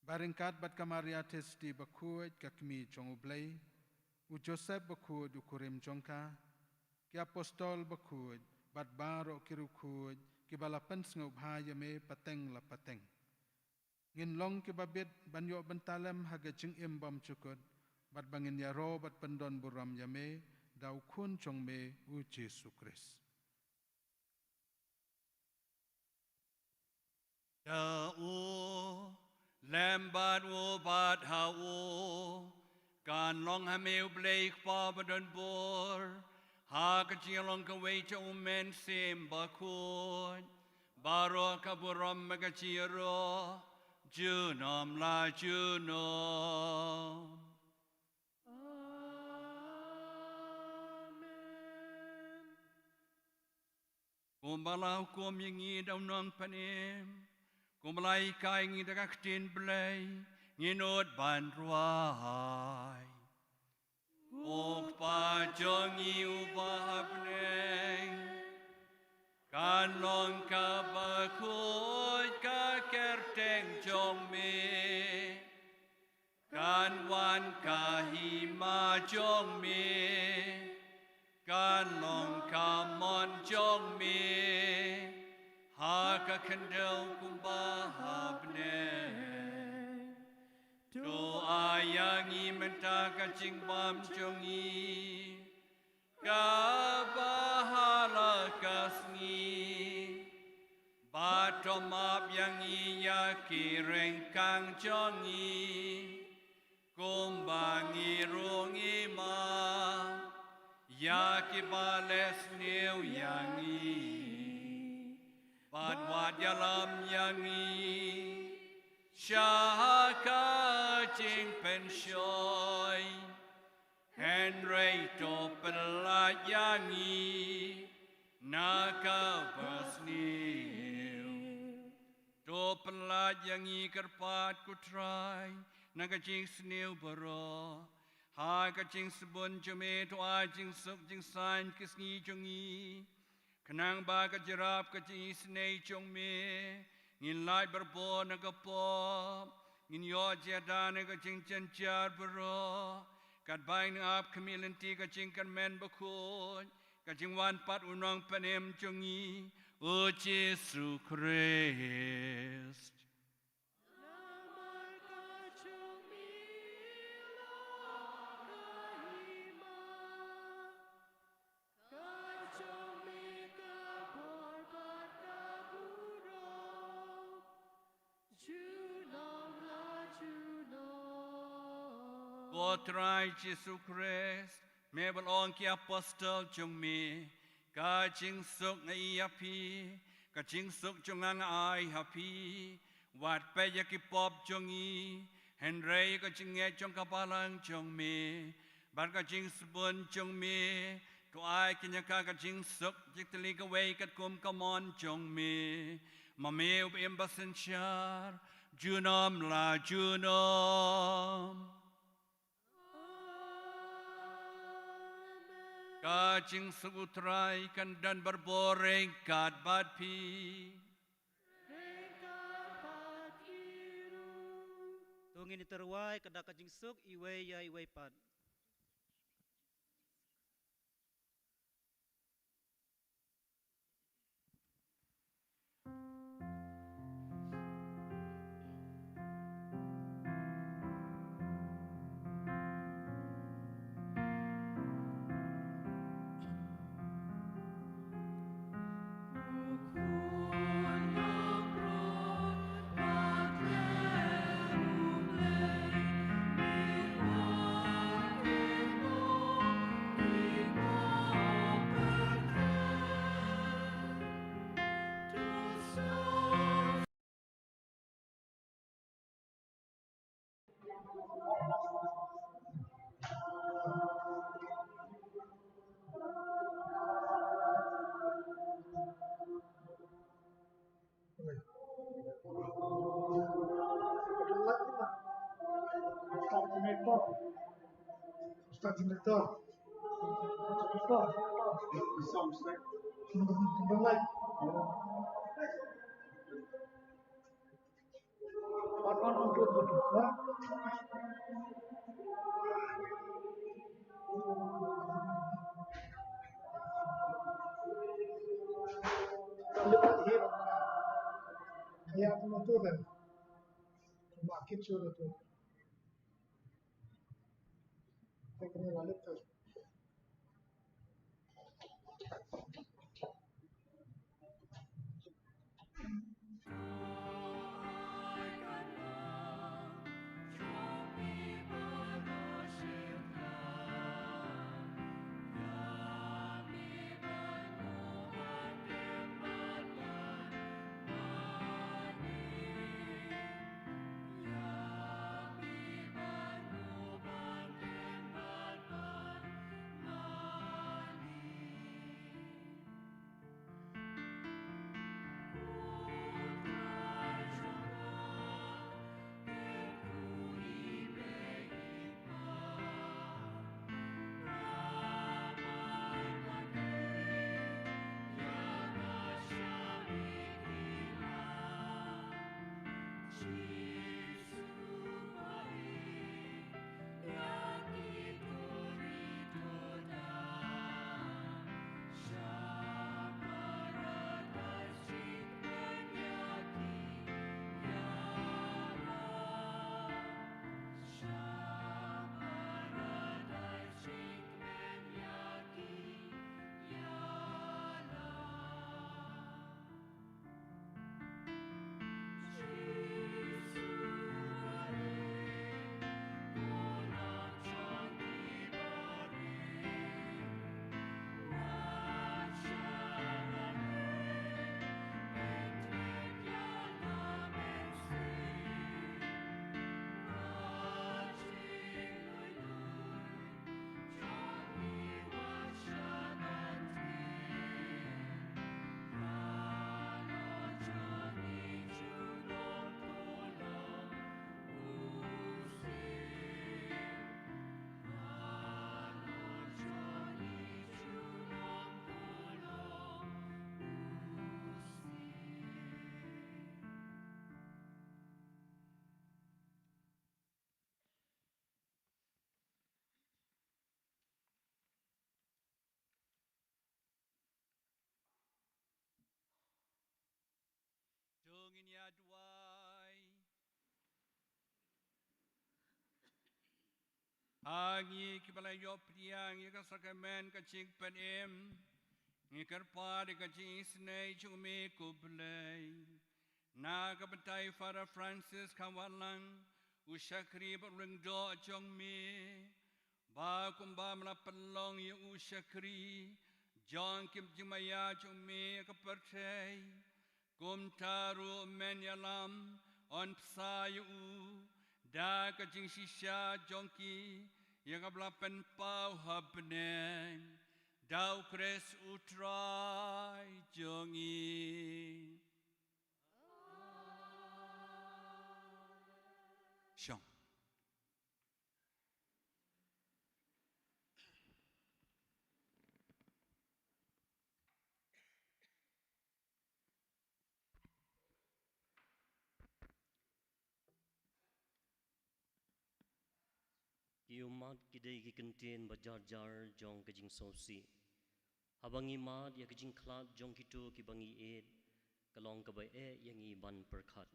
baringkat bat kamaria testi bakuat kakmi chong ublay u Joseph bakuat u kurim chongka ki apostol bakuat bat baro kirukuat ki balapan sngau bha yame pateng la pateng ngin long ki babet banyo bentalem haga jing imbam cukut bat bangin yaro bat pendon buram yame dau kun chongme u Jesu Christ Da o lambat o bat ha o kan long ha meu blake pa badon bor ha ka long ka wei cho men sim ba khon baro ka buram ma ka chiro ju nom la ju nom Kumbalau kum yingi daw nang panim Kumbalay kay ngi dagaktin blay nginod banruay Og pa jongi upahapneng Kanong kabakoy kakerteng jong me Kanwan kahima jong me Kanong kamon jong me Haka kendel kumbahabne Do ayangi menta kacing bam jongi Kabahala kasngi Batomap yang iya kireng Yaki bales new yangi Bad wad yalam yangi Shaka jing penshoy Henry to pelayangi Naka basniu To pelayangi kerpat kutrai Naka jing sniu baro Hai ka jing sebun jome to ai jing suk jing san kisngi jongi Kenang ba ka jerap ka jing snei jong me Ngin lai berbo na ka pop Ngin yo jada na ka jing chen jar bero Kat bai na ap kamilanti ka jing kan men bakut Ka jing wan pat unang panem jongi O Jesu Christ Potrai Jesu Christ, mebel ong ki apostol jong me, ka jing suk ngai api, ka jing suk jong ang ai hapi, wat pe ya ki pop jong i, henrei ka jing nge jong kapalang jong me, bar ka jing sebun jong me, to ai kinyaka ka jing suk jik teli ka wei kat kum kamon jong me, mameu embasen char, junom la junom. Kajing segutrai kan dan berboreng kat badpi. Tungin iterwai kada kajing suk iwe ya iwe pad. dunia duai. Agi kipala yo priang ika sakramen kacing penem. Ngikar pari kacing isnei cumi kublai. Na kabentai Father Francis kawalang. Usyakri bereng do jong mi. Ba kumba melapelong ya usyakri. Jong kim jimaya jong mi kepercay. Kum taru men yalam on psayu. Da kajing sisya jongki. Yang ablapen pau habneng. Dau kres utrai jongi. Syong. Kiumat kidai kikentin bajar-jar jong kajing sosi. Habangi mat ya kajing klat jong kitu kibangi ed. Kalong kabai yang ban perkat.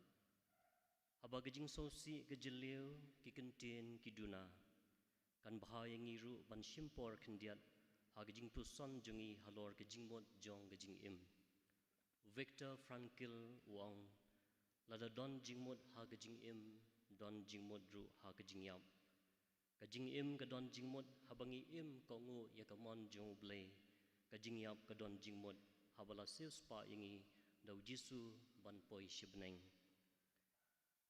Haba kajing sosi kejeliu kikentin kiduna. Kan bahaya ngiru ban simpor kendiat. Ha kajing pusan jongi halor kajing mot jong kajing im. Victor Frankl Wong. Lada don jingmot ha kajing im. Don jingmot ru ha kajing yap. Kajing im kadon jingmot habangi im kongu ya kamon jong blay. Kajing yap kadon jingmot habala seus pa ingi dau jisu ban poi shibneng.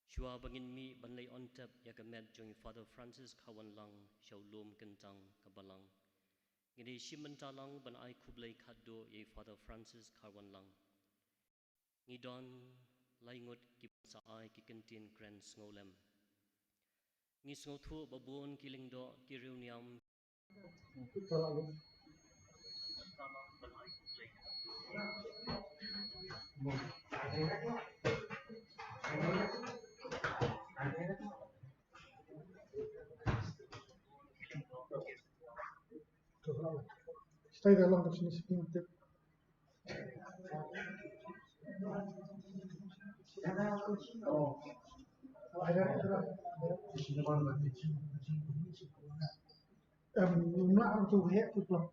Shua bangin mi ban lay on tap ya kamet jong Father Francis kawan lang shaulum kentang kabalang. Ngini shimentalang ban ai kublay kaddo ya Father Francis kawan lang. Ngidon laingot kibasa ai kikentin kren ngolem. Ngis ngothu babon kilingdo kiriuniam. Stay there long as you speak. Not until we hit the block.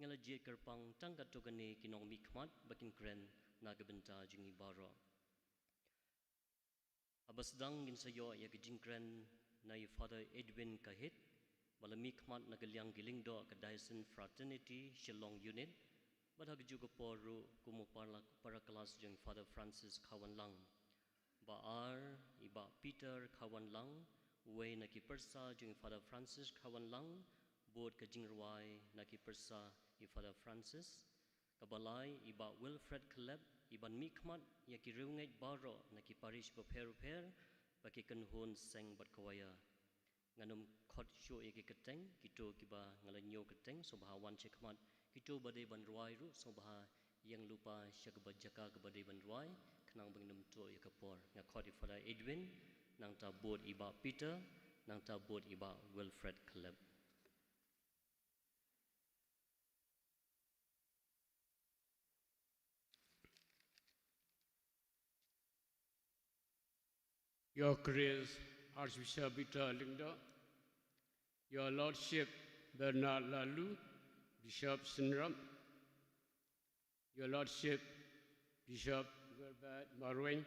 Ngelajit kerpang tangkat togane kinong mikmat bakin kren nagabenta jingi baro. Abasdang gin sayo ya kajing kren na Father Edwin kahit bala mikmat nagaliang giling do ka Dyson Fraternity Shillong Unit badag juga poru kumu para kelas jeng Father Francis kawan lang. Baar iba Peter kawan lang way naki persa jeng Father Francis kawan lang. Board kajing ruai naki persa i Father Francis. Kabalai iba Wilfred Caleb iban mikmat ya ki reungai baro naki parish beper-per baki kenhun seng bat kawaya. Nganum khot syo ya ki keteng kito kiba ngalanyo keteng so bahawan cekmat kito badai ban ruai ru so bah yang lupa syakba jaka ke badai ban ruai kenang bengnum to ya kapor ngakhot i Father Edwin nang ta board iba Peter nang ta board iba Wilfred Caleb. Your Grace Archbishop Peter Lingdo, Your Lordship Bernard Lalu, Bishop Sinram, Your Lordship Bishop Gerbert Marwing,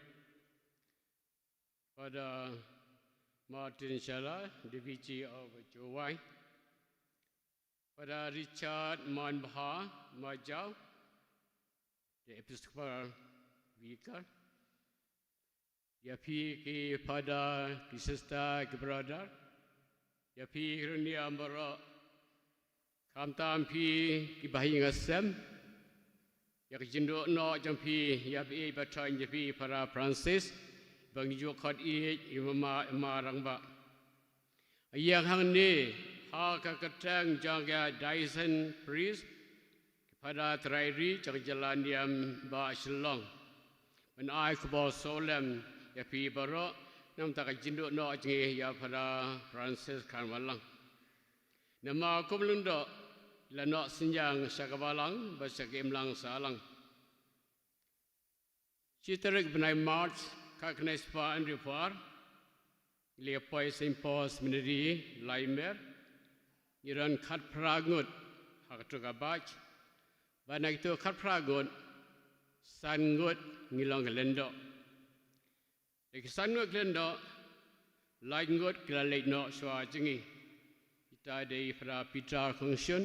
Father Martin Shala, DVG of Jowai, Father Richard Manbha Majau, the Episcopal Vicar, Yapi ke pada ki sister ke brother ya pi runia mara kam tam pi ki bahi ngasem ya jindo no jam pi ya pi batang ya pi para Francis bang jo khot I imama rangba yang hang ni ha ka katang jaga Dyson priest pada terairi jang jalan diam ba Shillong men ai ko bo solam ya pi baro nam ta ka jindo no jnge ya pada Francis kan walang nama ko blundo la no sinjang sakabalang ba sakem lang salang Citarik benai March kaknes pa Andrew Par Leopold Saint Paul's Mineri Laimer Iran khat pragut hakatuka bach banak tu khat pragut sangut ngilong gelendo ek sangut gelendo laingut gelalek no swa jingi ita dei fra Peter Function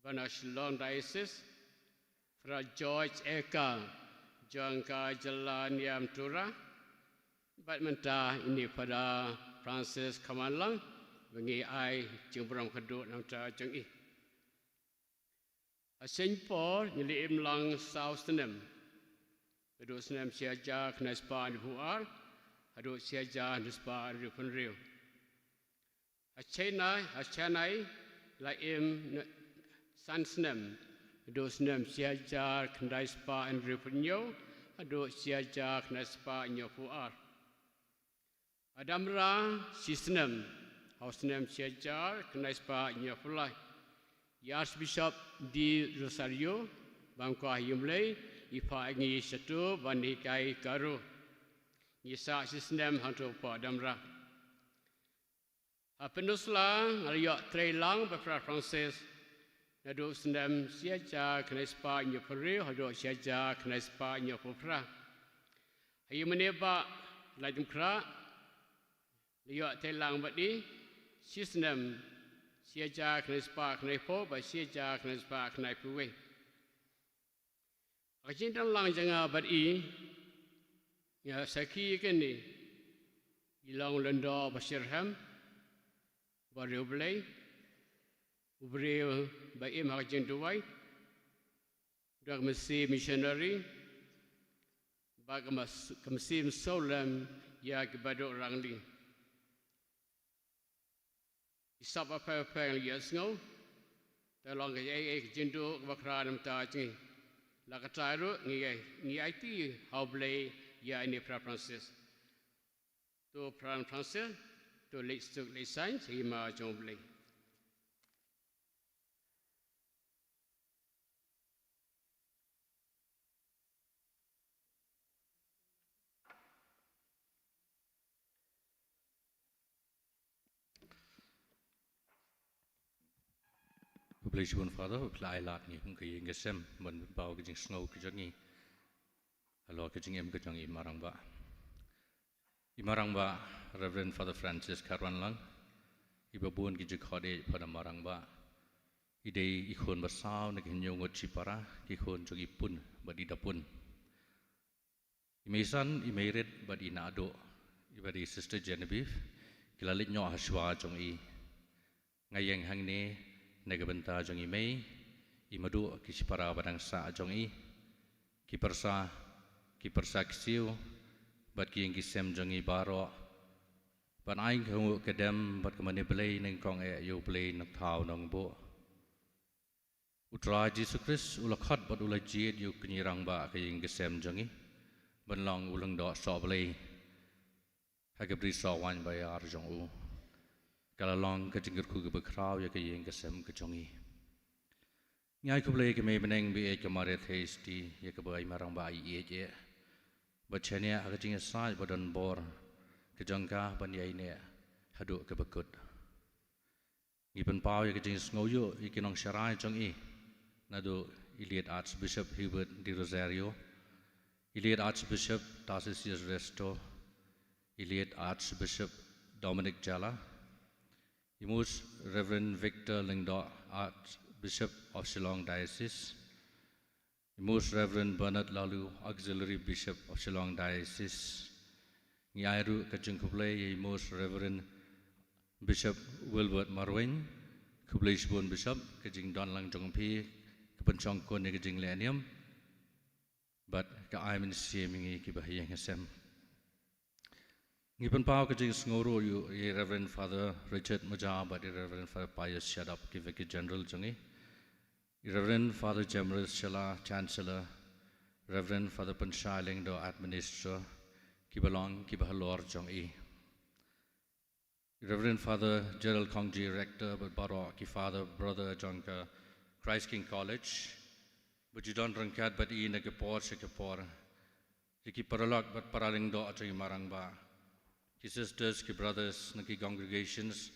bana Shillong Diocese fra George Eka jangka jalan yam tura bat menta ini pada Francis Kamalang bengi ai jengbrang keduk nam ta jeng I Saint Paul nyeli imlang South Senem keduk Senem siaja kena spa di Buar keduk siaja di spa di Penriu Achenai la im San Senem keduk Senem siaja kena spa di Penriu keduk siaja kena spa di Buar Adamra si Senem Hausnem siajar kena spa nya fulai Archbishop di Rosario Bangkok Yumlei ipa ngi satu banikai karu ngisa sistem hantu pa damra Penusla ngaliak trelang befra Francis nadu sistem siaja kena spa nya furi hado siaja kena spa nya fufra ayu meneba lajum kra liak trelang badi sistem siaja kena spa kena po ba siaja kena spa kena puwe Ajin dan lang janga badi ya saki kini ilang lendo basirham baru belai ubri ba im hajin duai dak mesi missionary ba kemesim solam ya kepada orang ni Isap apa yang lihat sengau, terlang ke jendu bakran mta cing, la kataru ngi IT how play ya ini pra Francis, tu pra Francis tu late science hima jom play. Please, one father, apply lot ni hung kaya ngasem man bau kajing snow kajangi alo kajing em kajangi imarang ba Reverend Father Francis Karwan lang ibabun kajing khode pada marang ba ide ikon bersau nak hinyo ngot cipara ikon jogi pun badi dapun imesan imeiret badi nado ibadi Sister Genevieve kilalit nyo haswa jong I ngayeng hang ni Negabenta jong imei imadu kisipara badang sa jong I kipersa kisiu bat kieng kisem jong I baro ban aing kau kedem bat kemani belai neng kong yo belai nak tau nong bo utra Jesus Christ ulakhat bat ulajid yo kenyirang ba kieng kisem jong I ban long ulang do so belai hagabri so wan bayar jong u kalau long kejengker ku kebekrau ya kayeng kesem kejongi ngai ku boleh kemai beneng bi kemarin tasty ya kebai marang bai je bacanya agak jengnya sai badan bor kejangka banyai ne hadu kebekut ngipen pau ya kejeng ngoyo ikinong syarai jong I nadu Iliad Archbishop Hubert Di Rosario Iliad Archbishop Tarcisius Resto Iliad Archbishop Dominic Jala Imus Reverend Victor Lingdo Archbishop of Shillong Diocese Imus Reverend Bernard Lalu Auxiliary Bishop of Shillong Diocese Ngairu Kajungkuble Imus Reverend Bishop Wilbert Marwin, Kublishbun Bishop, Kajing Don Lang Jongpi, Kapanchong Kon Kajing Lenium, but I'm in seeming Kibahing Hasem. Given power Kajing Snoro, you Reverend Father Richard Majab, but Reverend Father Pius Shut Up, Kivaki General Jungi, Reverend Father Jamrus Shala, Chancellor, Reverend Father Panshiling, the Administrator, Kibalong, Kibahalor Jongi. Reverend Father Gerald Kongji, Rector, but Baro, Ki Father, Brother Jonka, Christ King College, but you don't run cat, but in a Gapor, Shikapor, Ki Paralog, but Paraling do Atri Marangba, Ki sisters, Ki brothers, Naki congregations,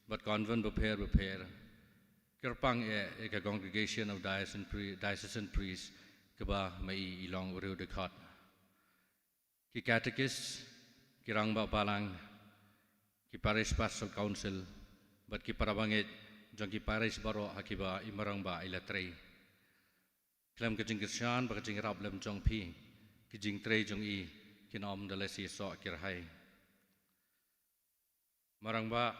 but convent prepare. Kerpang a congregation of diocesan priests, Kaba Mai Ilong Uru de Kot, Ki catechists, Ki Rangba Balang, Ki Parish Pastoral Council, but Ki Parabangit, Jong Ki Parish Baro Hakiba Imarangba Ilatrei. Clem Kajing Kishan, Bakajing Rablem Jong P, Kijing Trey Jong E, Kinom the Lessi So Kirhai. Marangba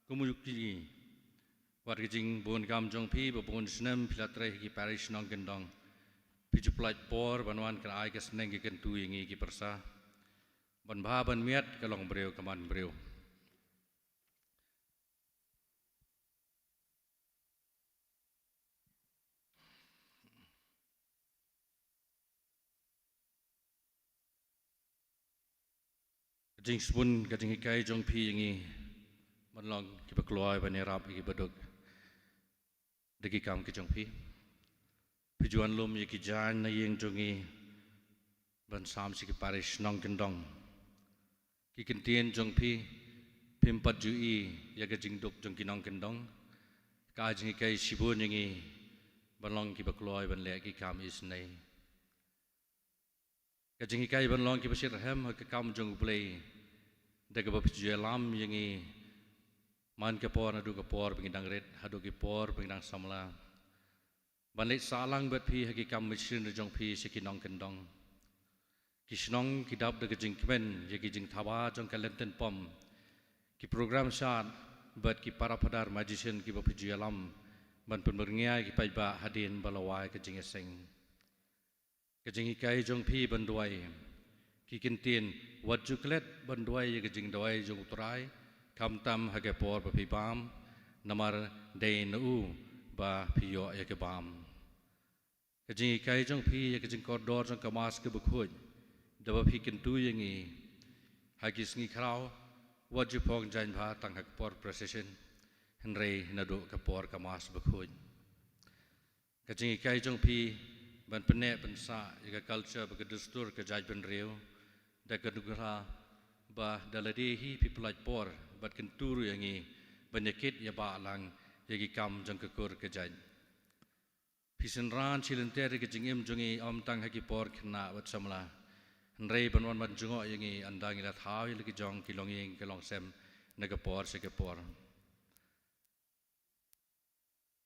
Kumuyuki, what Kijing Bon Gam Jong P, but Bon Snem Pilatrei Ki Parish Nongkendong, Pijuplite Por, Banwan Kan Igas Nengikan Tuingi Ki Persa, Ban Baban Miat Kalong Breu Kaman Breu. Kajing Spun, Kajing Hikai Jong Pi Yangi, Manlong Kipakloy Banerap Iki Baduk, Degi Kam Ki Jong Pi. Pijuan Lum Yiki Jan Naying Jongi, Ban Sam Siki Parish Nongkendong. Ki Kentien Jong Pi, Pimpat Jui, Yagajing Duk Jong Kinong Kendong, Kajing Hikai Shibun Yangi, Banlong Kipakloy Ban Leki Kam Isnay. Kajing Hikai Banlong Kipashir Hem, Hakam Jong Play, Dagabab Juelam Yangi, Man Kapor, Adu Kapor, Pingdang Red, Hadu Kapor, Pingdang Samla. Banlit Salang Bet Pi, Hakikam Mission Jong Pi, Sikinong Kendong. Kishnong Kidap the Kajing Kmen, Yakijing Tawa, Jong Kalenten Pom, Ki program Shad, but Ki Parapadar Magician, Ki Bapijuelam, Ban Punburnia, Ki Paiba, Hadin, Balawai, Kajing Sing. Kajing Hikai Jong Pi Banduai, Ki Kintien, Wat Juklet, Banduai, Kajing Dawai Jong Utrai, Kam Tam Hagapor Bapibam, Namar Day Nu, Ba Pio Yakabam. Kajing Hikai Jong Pi, Kajing Kordor Jong Kamas Kabukhoy, Daba Pi Kintu Yangi, Hagisni Krau, Wat Jupong Janpa Tang Hakpor Precision, Henry Nadu Kapor Kamas Bukhoy. Kajing Hikai Jong Pi, Ban Pene Pensa, Ika culture, Bakadustur, Kajaj Ben Rio, Dakadugra, Ba Daladi, people like Por, but Kenturu Yangi, Banyakit Yaba Lang, Yagi Kam Jankakur Kajaj. Pisan Ran, Chilenteri Kajing Im Jungi, Tang Haki Por Kna, Wat Samla, and Ray Banwan Manjungo Yangi, and Dangi that how you look Jong, Kilonging, Kilong Sem, Nagapor, Sikapor.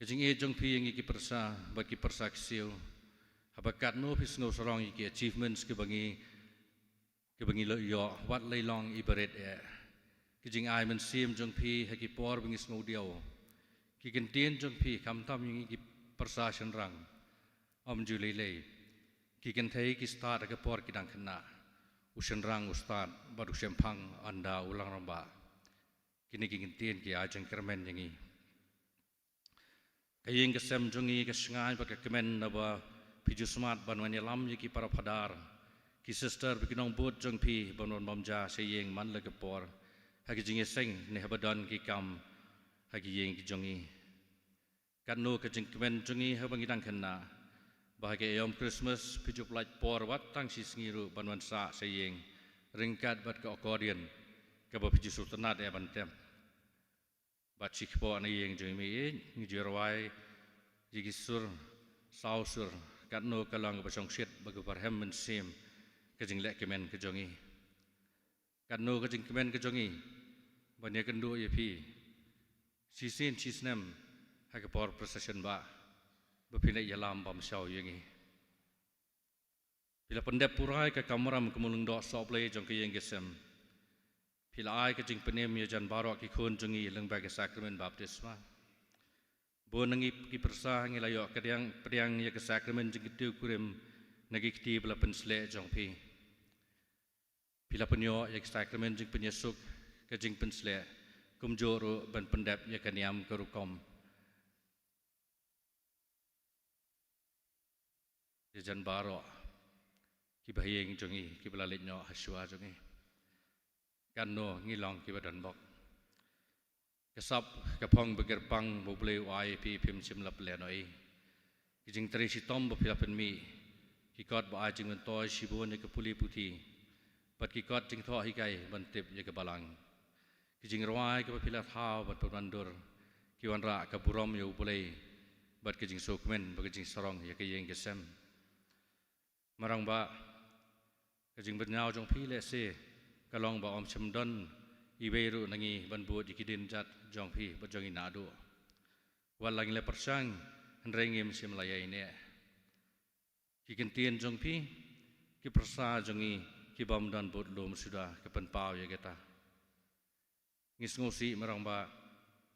Kajing E Jong Pi Yangi Kipersa, Baki Persa Ksil. Habakat no pisno sorong iki achievements ke bangi lo yo wat lay long ibaret kijing ai men sim jong pi haki por bangi sno dio ki kentien jong pi kam tam yung iki persasyon rang juli lay ki kentai ki start ke por kidang kena usen rang ustad baru sempang anda ulang ramba kini ki kentien ki ajeng kermen yangi kayeng kesem jongi kesengai pakai kemen naba Piju Smart Banwan Yalam Yiki Parapadar, Ki Sister Bikinong Bot Jong Pi Banwan Mamja Sayeng Man Lagapor, Hakijing Sing Nehabadan Ki Kam, Hakiyeng Ki Jongi. Kano Kajing Kmen Jongi Habangidang Kana, Bahagi Yom Christmas, Piju Light Por Wat Tang Sisngiru Banwan Sa Sayeng, Ringkat Bat Ka Accordion, Kaba Piju Sultanat Ebantem. Bat Chikpo Anayeng Jongi, Nijirwai, Yigisur, Sausur, Katno Kalang Basong Shit, Bagupar Hem and Sim, Kajing Lekemen Kajongi. Katno Kajing Kemen Kajongi, Banyakandu Yapi, Sisin Chisnem, Hakapor Procession Ba, Bapina Yalam Bam Shaw Yangi. Bila Pendep Purai ke Kamaram Kumulung Dok Soplay Jongki Yangisem, Pilai ke jing penem ya jan barok ki khon jungi leng bagi sakramen baptisma. Bonangi ki persa ngi layo kedang ya ke sakramen jing tu kurim nagi kti bela pensle jong pi. Pila penyo ya ke sakramen jing penyesuk ke jing pensle kumjoro ban pendap ya kaniam kerukom. Ya jan barok ki bahiyeng jongi ki bela lenyo hasua jongi. Kan no ngilong ki badan bok. Kesap kapong begerpang boble wai pi pim sim lap lenoi. Ki jing tri sitom bo pila pen mi. Ki kot ba jing mentoi sibun ke puli putih. Bat ki kot jing tho hikai bantip ye ke balang. Ki jing rawai ke pila thau bat pandur. Ki wanra ke burom yo boleh. Bat ki jing sokmen ba ki jing sarong ye ke yeng kesem. Marang ba ke jing bernyau jong pi le se kalong ba om chemdon iberu nangi ban buat ikidin jat jong pi ba jong inado. Walang le persang nrengim sim layai ne. Ki kentien jong pi ki persa jongi ki bam dan bot lom sudah ke penpau ya kita. Ngis ngosi marang ba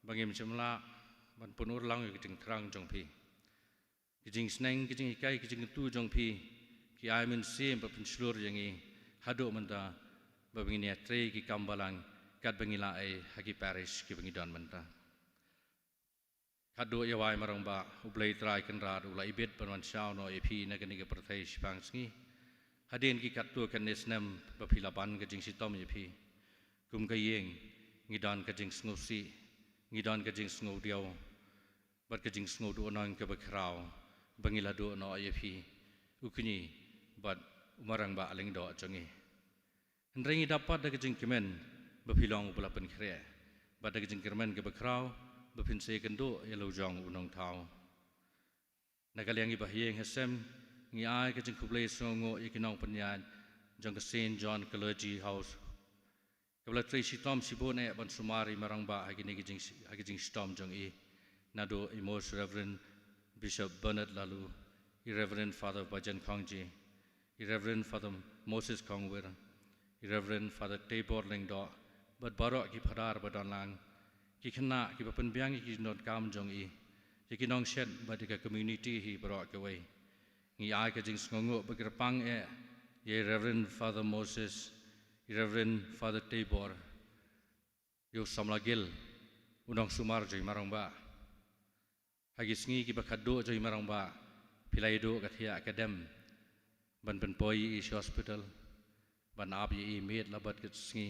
bangim semla ban punur lang ya kijing terang jong pi. Kijing sneng kijing ikai kijing tu jong pi ki aimin sim ba penslur yangi hado menta ba bangini atre ki kambalang kat bangila ai hagi parish ki bangidon menta. Kado ya wai marang ba ublai trai kenrar ulai ibet panwan syau no epi na kani ke perthai sipang sngi. Hadin ki katu kan nesnam ba philapan ke jing sitom epi. Kum ka yeng ngidon ka jing sngusi ngidon ka jing sngu diau. Bat ka jing sngu do nang ke bakrau bangila do no epi. Ukni bat umarang ba aling do jongi. Nrengi dapat da ka jing kemen ba philong upalapan khre. Bat da ka jing kermen ke bakrau bapin se kendo yelo jong unong tau. Nakaliang ibahiyeng hesem ngi ai ke jing kublai songo ikinong penyan jong ke St. John Clergy House. Kabla tri sitom sibone ban sumari marang ba hagini ke jing sitom jong i nado i Most Reverend Bishop Bernard Lalu, i Reverend Father Bajan Kongji, i Reverend Father Moses Kongwer, i Reverend Father Tabor Lengdo, bat barok ki phadar badon lang ki khna ki bapen biang ki not kam jong i ki nong shed badika community hi bro ke wei ngi ai ka jing sngongo begerpang ye Reverend Father Moses, Reverend Father Tabor yo samlagil unong sumar joi marang ba hagi sngi ki bakado joi marang ba pilai do ka thia academ ban pen poi is hospital ban ab ye med labat ke sngi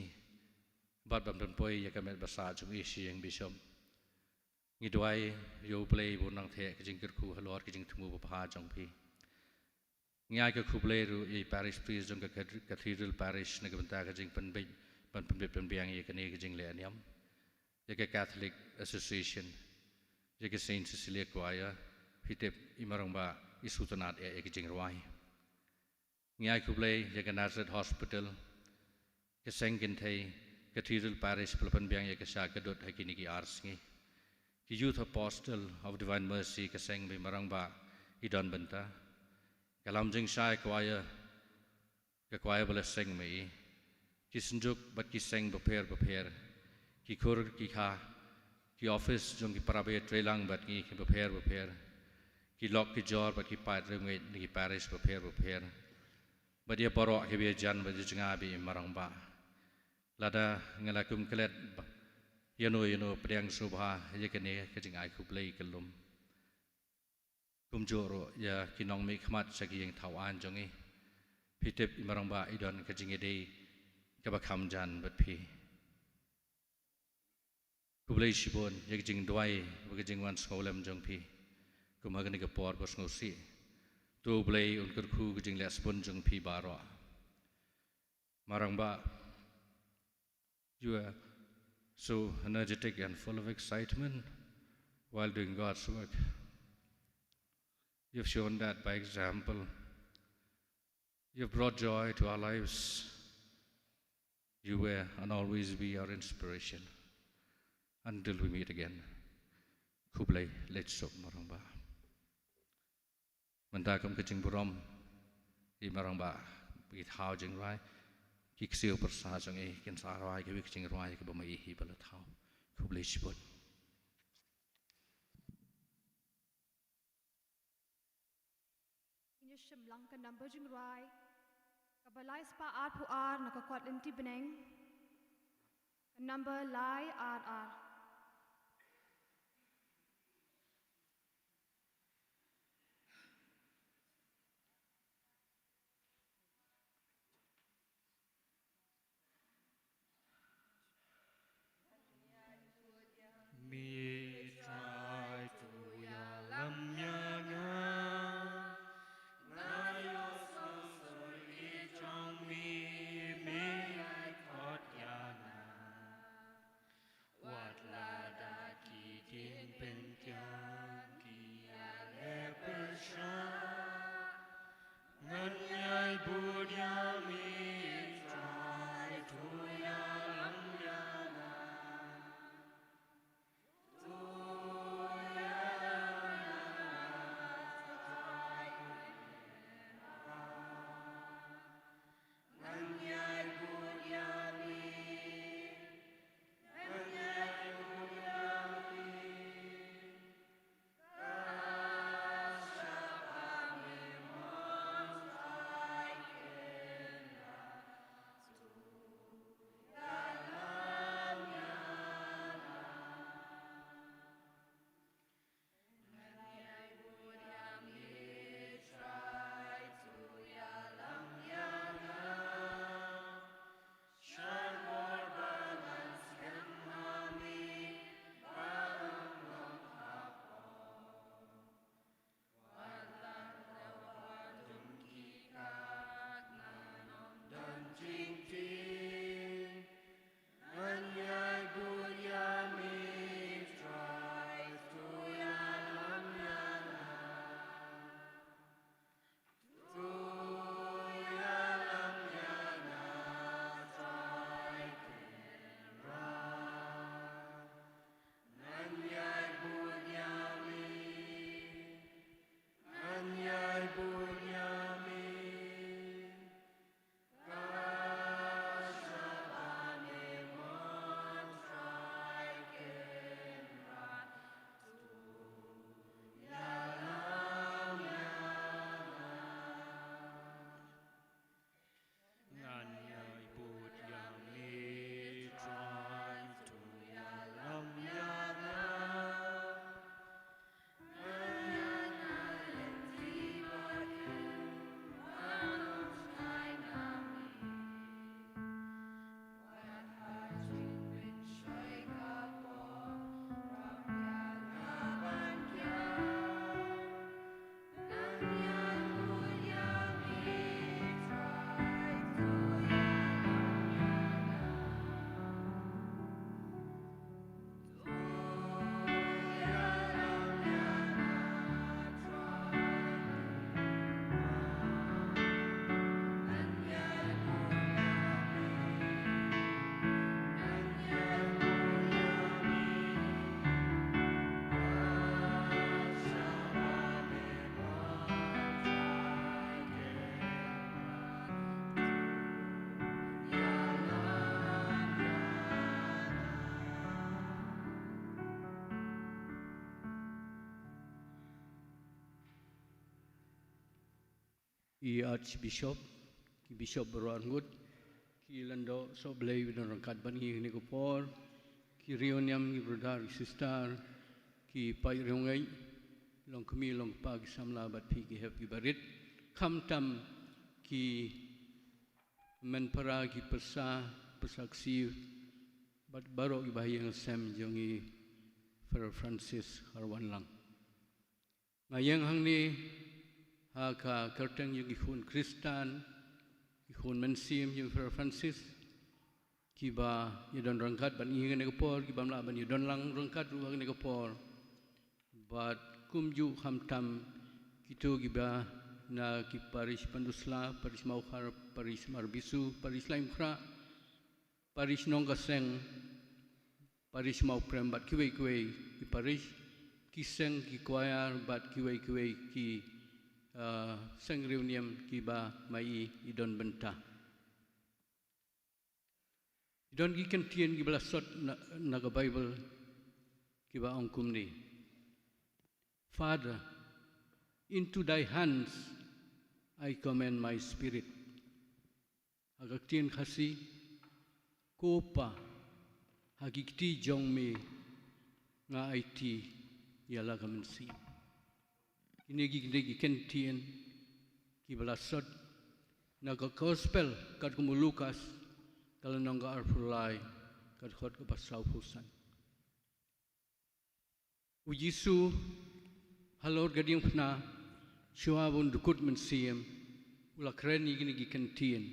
bat bam dan poi ya kamet basa jung isi yang bishop ngidwai yo play bonang the ke jing kerku halor ke jing thumu ba jong pi ngai ke khuble ru i parish priest jong ke cathedral parish ne ke benta ke jing pen big ban pen biang ye ke ne ke jing le aniam ye ke Catholic Association ye ke Saint Cecilia choir hitep imarong ba isutanat ye ke jing rwai ngai khuble ye ke Nazareth Hospital ke sengkin thei Cathedral Parish Pelapan Biang ya kesya kedut hakini ki arsngi ki Youth Apostle of Divine Mercy keseng bi marang ba idon benta kalam jing sai choir ke choir bela seng mei ki senjuk bat ki seng beper ki khur ki kha ki office jong ki parabe trelang bat ki beper ki lock ki jor bat ki pat rengai ni ki parish beper bat dia porok ke bi jan bat jinga bi marang ba lada ngalakum kelet yano pedang subha ye kene ke jingai kuplei kelum kumjoro ya kinong mi khmat sagi yang thawan jongi pitep imarang ba idon ke jingede ke bakham jan bat phi kuplei shibon ye jing dwai ke jingwan skolem jong phi kumagani ke por bos ngosi tu blei un kerku ke jing lesbon jong phi baro marang ba. You are so energetic and full of excitement while doing God's work. You've shown that by example. You've brought joy to our lives. You were and always be our inspiration. Until we meet again. Kublai, let's sok marangba. Manda kam kaching burom, I marangba, bit how jing rai. ki kseu persa jong kin sarawai ki wik jing rawai ki bamai hi bala thau kuble shibot Inyushim langka number jing rai kabalai spa art pu ar nakakot linti beneng number lai ar Mi try to yalam yana na yo so sorry trong mi me I caught yana wat la da ki tin pen kyang ki ya le persha ngan yai bud ya mi try to yalam yana I Archbishop, ki Bishop Berangut, ki Lando Soblay Widonangkat Bani ni Kopor, ki Rionyam ki Brother Sister, ki Pai Riongay, long kami long pag samla bat pi ki hep ki barit, kam tam ki menpara ki persaksi bat baro ki bahayang sem jongi Father Francis Harwan lang. Ngayang hang ni haka kerteng yung ikhun Kristan, ikhun mensim yung Father Francis, kiba yudon rangkat ban ihingan negapor, kiba mla ban yudon lang rangkat ruang negapor, bat kumju hamtam kito kiba na ki Parish Pandusla, Parish Maukhar, Parish Marbisu, Parish Laimkra, Parish Nonggaseng, Parish Mauprem bat kiwei ki Parish kiseng ki choir bat kiwei ki Seng reuniam kiba mai idon benta. Don gi kentien gi belasot na ga Bible ki ba angkum ni. Father, into thy hands I commend my spirit. Agak tien khasi kopa hagikti jong me nga IT yala kamensi. Ini gi kentien ki belasot na ga gospel kat kumu Lukas kalau nangga arfulai kat khot ke pasau pusan. Ujisu halor gading pna shua bun dukut mensiem ula kren gini gi kentien.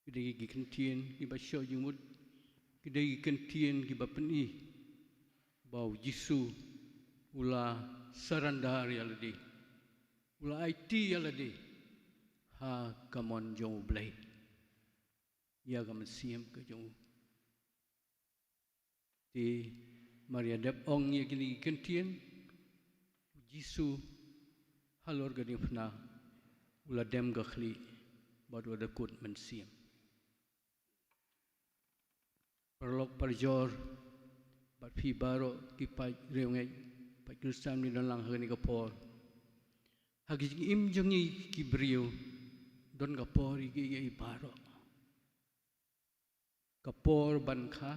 Kidai gi kentien gi basyo jumut kidai gi kentien gi bapeni bau Jisu ula sarandar yaladi ula IT yaladi ha kamon jong blai ya gaman siam ke jong ti Maria dep ong ye gini kentien Jisu halor gading pna ula dem gakhli badu ada kut mensiam perlok parjor bat phi baro ki pai reungai pai kristan ni dan lang hani kapor hagi im jongi ki brio don kapor gi baro kapor bankha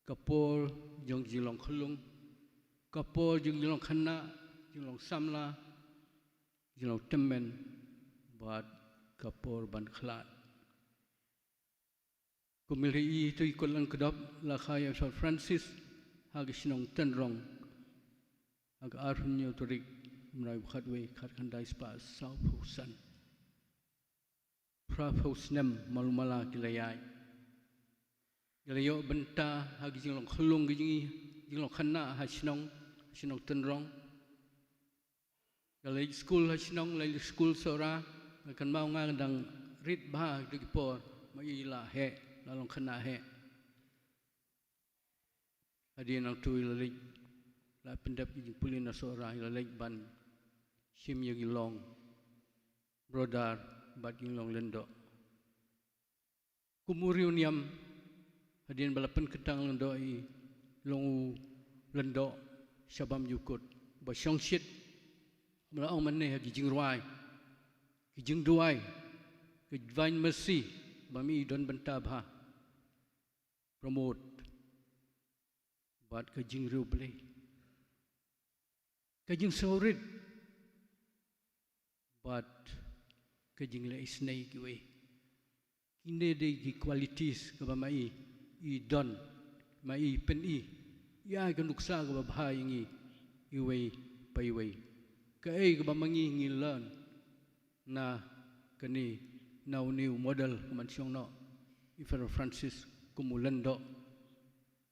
kapor jong jilong khulung kapor jong jilong khana jilong samla jilong temen bat kapor ban khlat kumilhi tu ikut lang kedap la khaya Saint Francis hagi sinong tenrong hagi arhunyo turik mrai khatwe khat khandai spa sau phusan pra phusnem malumala kilayai Galayo benta hagi jinglong khulung gi jinglong khana ha sinong tenrong galai school ha sinong lai school sora kan mau nga dang rit ba di por mai la he la long khana he adien ang tu la lik la pendap gi pulina sora la lik ban sim ye gi long brodar bat gi long lendo kumuriuniam adien balapan ketang lendo I longu lendo syabam yukut ba syongshit mala ong manne hagi jingruai ki jingduai ki vain mercy bami don bentabha promote bat ke jingru ble ke jing sorit bat ke jingle isnai ki we kinde de ki qualities ke bamai I don mai pen I ya ke nuksa ke babha ingi I we pai we ke ai ke bamangi ngi learn na kani now new model man siong no Ifan Francis kumulendo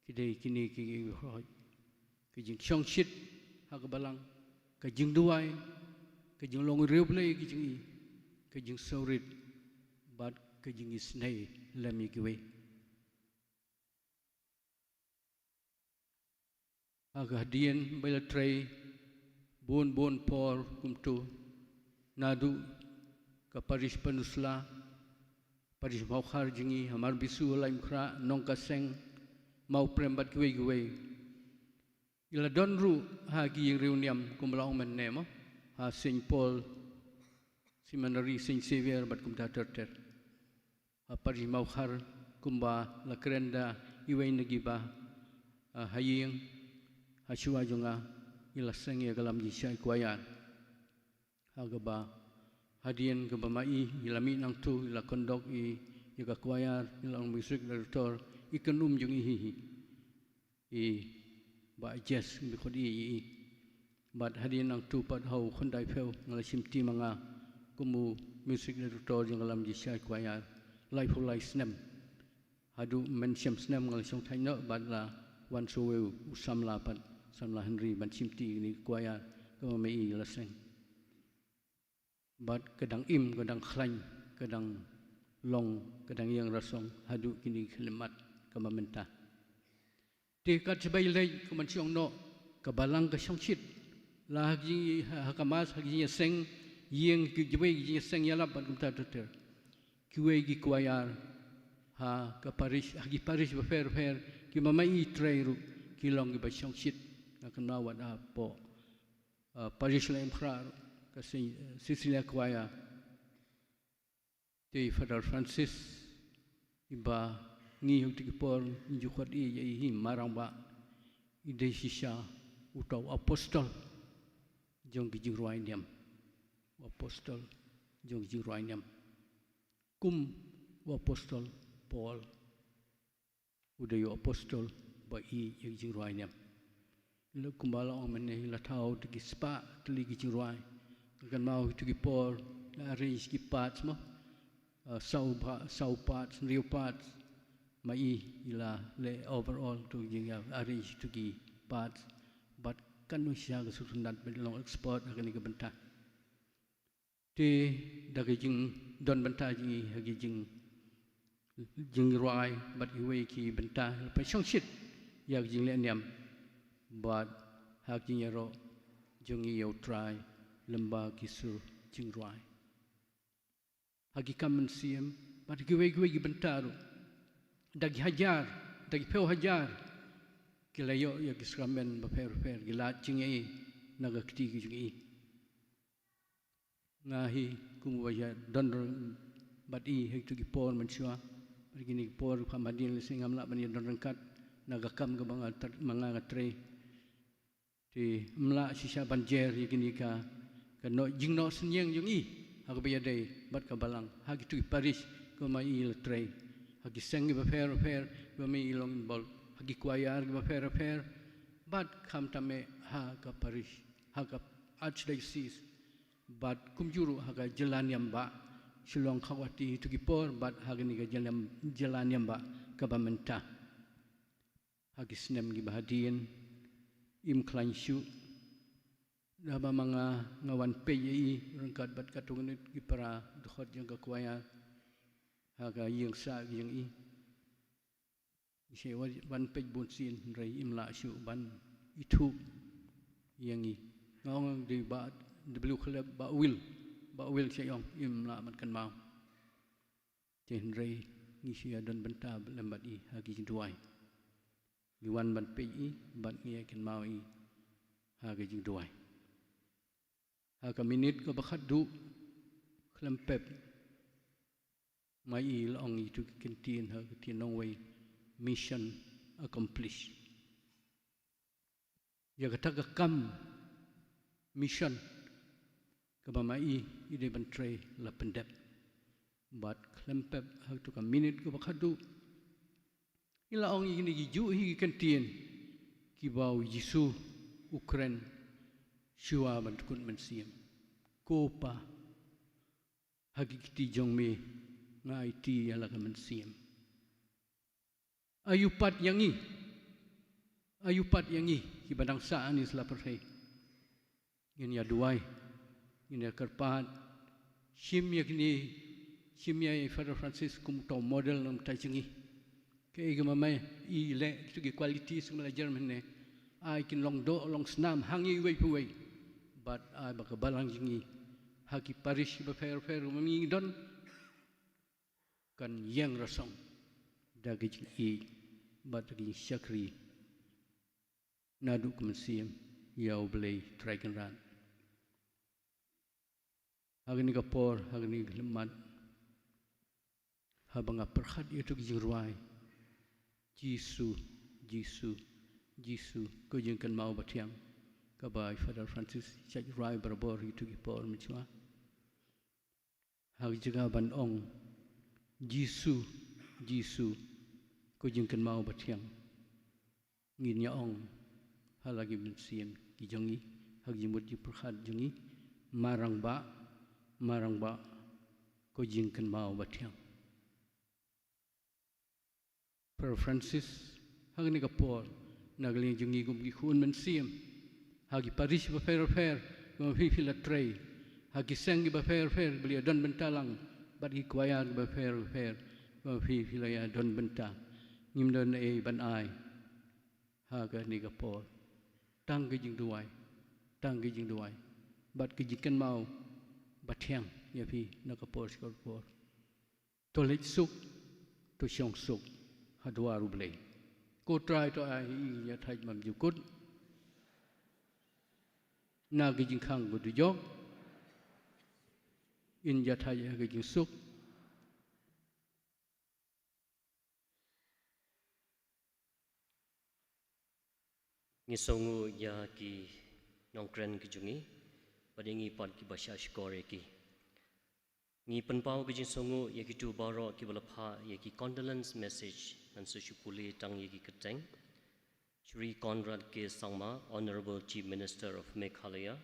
kidai kini ki hoi ki jing siong shit ha ka balang ka jing duai ka jing long riu play ki jing I ka jing saurit bat ka jing isnai lami ki we aga dien bela tray bon por kumtu nadu ka Paris Penusla Paris Maukhar jingi hamar bisu laim khra nong ka seng mau prembat kwe ila donru ha gi reuniam kumlaong men nemo ha Saint Paul Seminary Saint Xavier bat kum ter ha Paris Maukhar kumba la krenda iwei nagiba haying Hashua jonga ila sengi kalam jisai kuayan hagaba hadien ke bamai ila mi nang tu ila kondok I ika kuayar ila musik director ikanum jong I ba jazz bi khodi I bat hadien nang tu pat hau khondai pheu ngala simti manga kumu music director jong kalam jisai kuayar life for life snem hadu mention snem ngala song thaino bat la wan suweu usamla pat samla Henry ban simti ni kuaya ko mai la seng bat kadang im kadang khlain kadang long kadang yang rasong hadu kini khlemat kama menta te ka chbai lei ko man siong no ka balang ka siong chit la gi hakamas gi seng yeng ki jbai gi seng yala ban kum ta ter kiwe gi kuaya ha ka parish hagi parish ba fair ki mamai trairu ki long ki ba shong shit na kana wat a po parish la imkhra ka Cecilia Kwaya ti Father Francis iba ngi hu ti por ni ju khot i hi marang ba i de shisha utau apostol jong ki jingruai niam apostol jong jingruai niam kum apostol Paul udayo apostol ba i jingruai niam le kumbala ong mene la thau ti spa tli ki jingruai kan mau ti por la arrange ki parts mo sau parts real parts mai ila le overall to jing arrange to ki parts but kan nu sia ga sundat long export akan ni benta ti dagi jing don benta jing hagi jing ruai but iwe ki benta pa song shit yak jing le niam but hak jing yaro jong yo try lemba kisur jing ruai hagi kamen siem but iwe ki benta ru dagi hajar dagi peu hajar kilayo ya kisramen ba fer gila jing e naga kti ki jing e ngahi kumwaya don bat i hektu ki por mansua begini por pamadin singam la bani don rangkat naga kam ga manga tre ti mla sisa banjer yini ka no jingno senyeng jung i ha ba dei bat ka balang ha ki tu paris ko mai il tre ha ki sengi ba fer ba mi ilong bol ha ki kwayar ba fer bat kam tame ha ka paris ha ka archdiocese bat kumjuru haga jalan yamba silong khawati tu kipor bat haga ni ga jalan yamba kabamenta hagi snem gi bahadien im klanshu daba manga ngawan peyi rangkat bat katung ni gi para dokhot yang kwaya haga yang sa yang i sewa ban pej bonsin rai imla shu ban itu yang i ngong di ba W club ba will sayong im la man kan mau chen rei ni sia don benta lembat i hagi duai ni wan ban pe i ban ni kan mau i hagi jing duai ha ka minit ko bakhat du khlem pep mai i long i tu kentin ha tin nong way mission accomplished ya ka kam mission kabamai ide bantre la pendep bat klempep ha tu ka minute ko bakhadu ila ong ini gi ju hi kentin ki bau Yesu Ukraine shua ban kun mensiam kopa hagi kiti jong me ngai ti ala ka mensiam ayupat yangi ki badang sa ani sela perhei yin ya duai yin ya kerpat shimya Father Francis kum to model nam tai chingi ke igama mai i le tu ki quality sumala German ne ai kin long snam hangi wei puwei but ai ba balang jingi haki parish ba fer mami don kan yang rasong dagi i bat gi syakri nadu kumsiam yau blei traken ran hagni kapor hagni lemat habanga perkhat itu jirwai Jisu ko jengkan mau batiang kabai Father Francis chaj rai barabor itu gipor michwa hag jaga ban ong Jisu ko jengkan mau batiang ngin ya ong halagi mensiam kijongi hag jimut ji perkhat jongi marang ba ko jengkan mau batiang Father Francis hagni kapor nagling jungi gum gi khun men siam hagi parish ba fer gum fi la trei hagi sengi ba fer beli don bentalang bat gi kwaya ba fer gum fi la ya don benta nim don e ban ai haga ni kapor tang gi jing duai bat gi jikan mau bathiang ya fi na kapor skor por tolit suk to siang sok hadwa ruble ko try to ai ya thai mam ju kut na gi jing khang go du jok in ya thai ya gi jing sok ngi songu ya ki nongkren ki jungi padingi pat ki basha skore ki ngi penpau ki jing songu ya ki tu baro ki balapha ya ki condolence message nan su shupuli tang ya ki keteng Shri Conrad K. Sangma, Honorable Chief Minister of Meghalaya,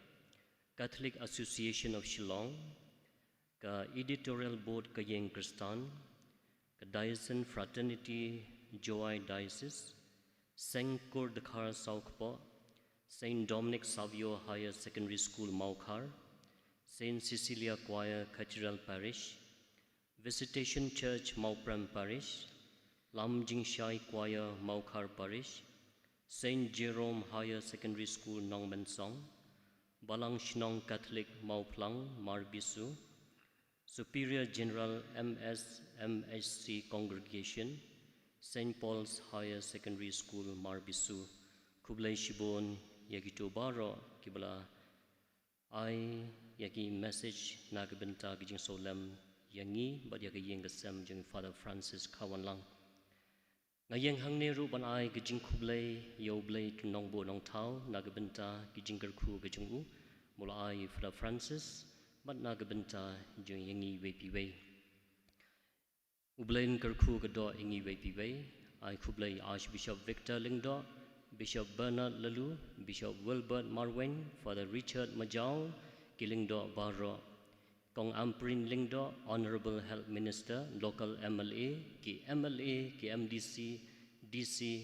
Catholic Association of Shillong, ka Editorial Board ka Yeng Kristan, ka Diocesan Fraternity Joy Diocese, Saint Kurdakhar Saukpo, Saint Dominic Savio Higher Secondary School Maukhar, Saint Cecilia Choir Cathedral Parish, Visitation Church Maupram Parish, Lam Jingshai Choir Maukhar Parish, Saint Jerome Higher Secondary School Nongmen Song, Balang Shnong Catholic Mauplang Marbisu, Superior General MSMHC Congregation, Saint Paul's Higher Secondary School Marbisu, Kublai Shibon Yagito Baro Kibla I Yagi message Nagabenta Gijing Solem Yangi but Yagi Yengasem Jung Father Francis Kawanlang. Ngayeng hang neru ban ai gijing kublai yo blai nong bo nong thau nagabenta gijing kerku gijing u mula ai Father Francis but nagabenta jung yangi wepi we ublain kerku gado yangi wepi we ai kublai Archbishop Victor Lingdo, Bishop Bernard Lalu, Bishop Wilbert Marwen, Father Richard Majau Kilingdo Baro Kong Amprin Lingdo, Honorable Health Minister, Local MLA, ki MDC, DC,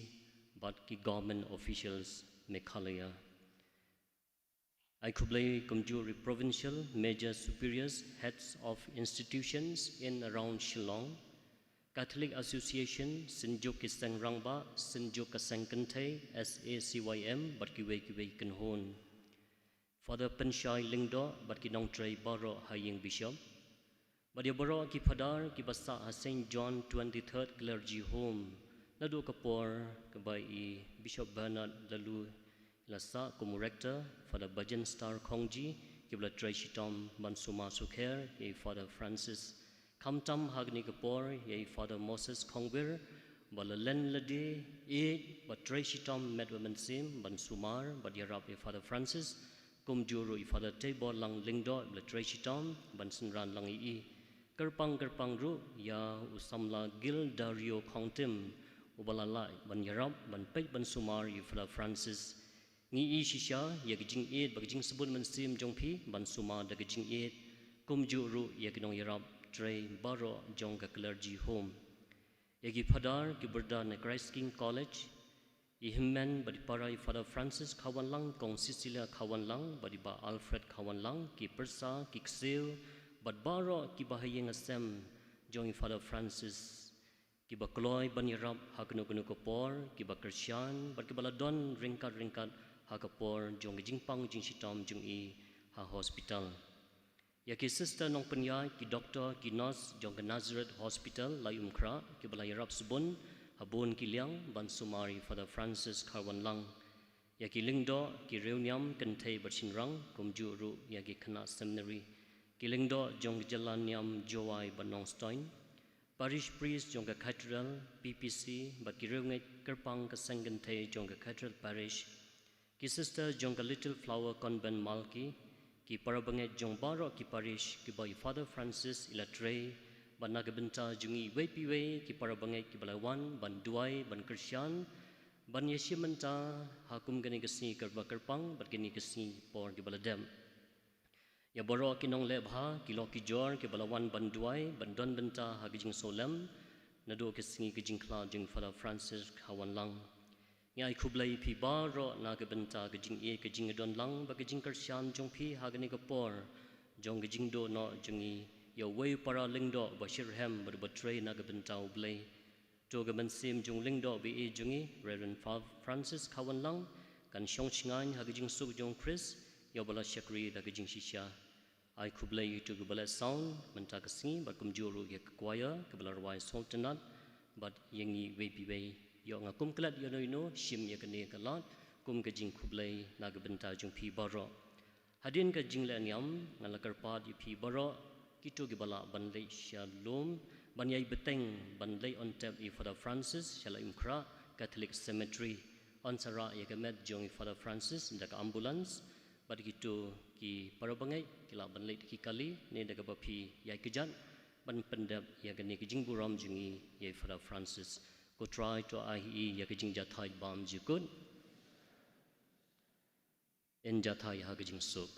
but ki government officials, Meghalaya. I kublai kumjuri provincial, major superiors, heads of institutions in around Shillong, Catholic Association, Sinjo Kisang Rangba, Sinjo Kasang Kantay, SACYM, but kiwe kanhon. Father Penshai Lingdo, but kinong tray baro haying bishop. But ya baro ki padar ki basa St. John 23rd Clergy Home. Nadu kapor kabai Bishop Bernard Lalu lasa como rector. Father Bajan Star Kongji ki bla tray shitom Bansuma Sukher ye Father Francis Kamtam Hagni kapor ye Father Moses Kongwir. Bala len lade but tray shitom medwaman sim Bansumar but yarap ye Father Francis. Kum juru Father Tabor lang lingdo le Tracitom bansin ran lang ii kerpang ru ya usamla Gil Dario Kongtim ubalala ban yarab ban pek ban sumar Father Francis ngi i shisha ya gijing eid bagijing sebun mensim jongpi ban sumar da gijing eid kum juru ya ginong yarab Tray Baro jong ka Clergy Home ya gi padar ki berda na Christ King College Ihimmen badi parai Father Francis Kawanlang kong Cecilia Kawanlang badi ba Alfred Kawanlang ki persa ki kseu bad baro ki bahayeng asem jong Father Francis ki ba kloy ban yarab haknu kopor ki ba Christian bad ki baladon ringkat hakapor jong jingpang jing sitam jong I ha hospital ya ki sister nong penyai ki doktor ki nurse jong Nazareth Hospital layumkra ki bala yarab subun Habun Kiliang ban sumari Father Francis Kawanlang ya ki lingdo ki reuniam kentei bersinrang kumjuru ya ki kana seminary ki lingdo jong jalaniam jowai banong stoin parish priest jong ka cathedral PPC ba ki reungai kerpang ka sengentei jong ka cathedral parish ki sister jong ka Little Flower Convent Malki ki parabangai jong baro ki parish ki boy Father Francis ilatre ban nagabenta jungi wepiwe ki parabangai ki balawan ban duai ban Christian ban yeshimenta hakum gani kesni kerba kerpang ban gani kesni por ki baladem ya boro kinong lebha ki loki jor ki balawan ban duai ban don benta hagijing solem nado kesni kijing kla jing Father Francis Kawanlang ngai kublai pi baro nagabenta kijing e kijing don lang ba kijing Christian jong pi hagani kapor jong kijing do no jungi ya way para lingdo bashirhem berbetray nagabentau blay to gaban sim jung lingdo bi jungi Reverend Francis Kawanlang kan shong chingan hagijing suk jong Chris ya bala shakri dagijing shisha ai kublay to gabala sound menta kasing bakum juru ya choir kabala rawai sultanat but yangi we pi we yo nga kum klat yo no shim ya kane kalat kum ka jing khublai na ga benta jung pi baro hadin ka jing la nyam ngala karpat yu pi baro kitu gi bala ban lei shalom ban yai beteng ban lei on tap I Father Francis shala imkra Catholic Cemetery on sara ya ka met jong I Father Francis ndak ambulance but gitu ki parabangai kila ban lei ki kali ne daga bapi yai kejan ban pendap ya gani ki jing buram jungi ya Father Francis ko try to ai ya ki jing jathai bam jikun en jathai ha ki jing sok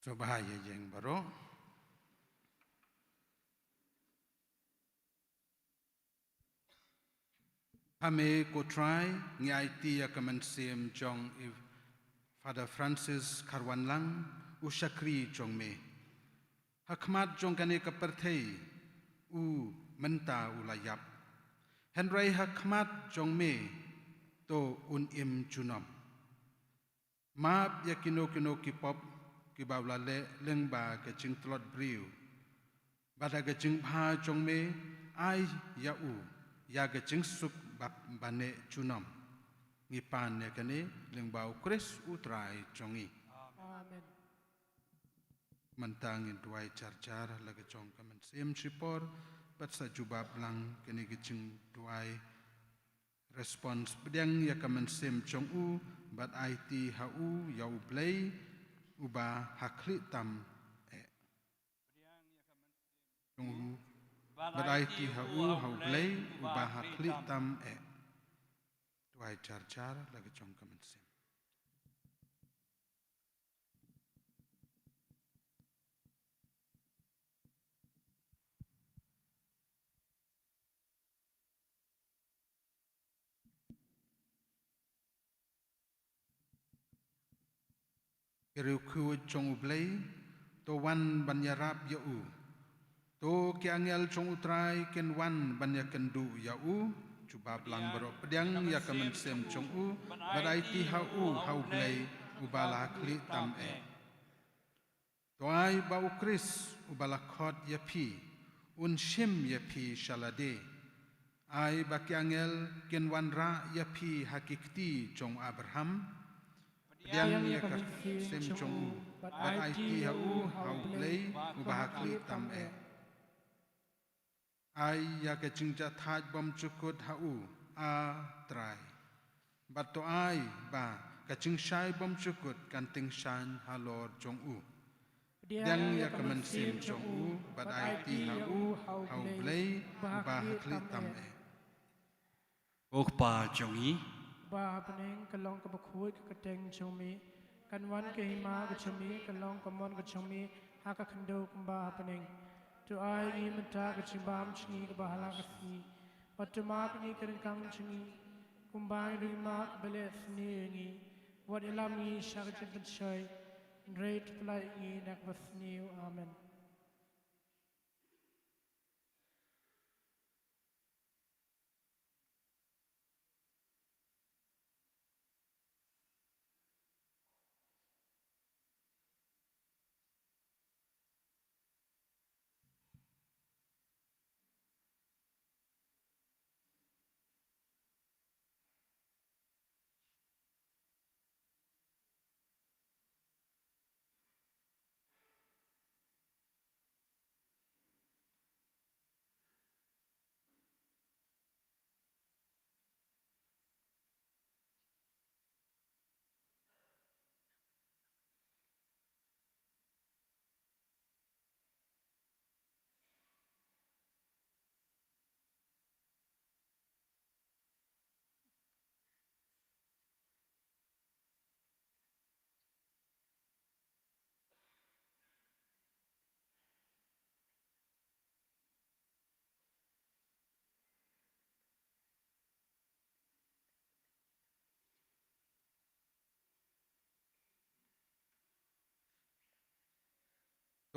So bahaya jeng baro. Hame ko try ngai ti ya kaman sim jong if Father Francis Karwanlang usakri jong me. Hakmat jong kane kaperthei u menta ulayap. Henry hakmat jong me to un im chunom. Map ya kino kipop ki bawla le lengba ke ching tlot briu bada ke ching pha chong me ai ya u ya ke ching suk bap bane chunom ngi pan ne kane lengba u kris utrai chongi Amen. mantang in duai char la ke chong kaman sem chipor bat sa jubab lang kane ke ching duai response bediang ya kaman sem chong u bat IT ha u ya u play uba hakli tam jong badai ti ha u ha play uba hakli tam tuai char lagi chong kamen sim Kiriu ku chong ublay to wan banyarap ya u to kiangel chong utrai ken wan banyakendu ya u cuba blang baro pedang ya kamen sem chong u badai ti ha u ha ublay ubala kli tam to ai ba u kris ubala khot ya pi un shim ya pi shalade ai ba kiangel ken wan ra ya pi hakikti chong Abraham Yang ya ka sem chong u but I ti ha u how play u ba kli tam ai ya ka chingja thaj bom chukut ha u a trai but to ai ba ka ching shai bom chukut kan ting shan ha lor chong u yang ya ka man sem chong u but I ti ha u how play u ba kli tam ok pa chong i ba peneng kalong ka bakhuy ka teng chomi kanwan ke hima ka chomi kalong ka mon ka chomi ha ka khando kumba peneng to ai ni mata ka chimbam chingi ka bahala ka si patma ka ni kan kang chingi kumba ri ma bele sni ngi what ilami shaka chit chai great play ngi nak basni amen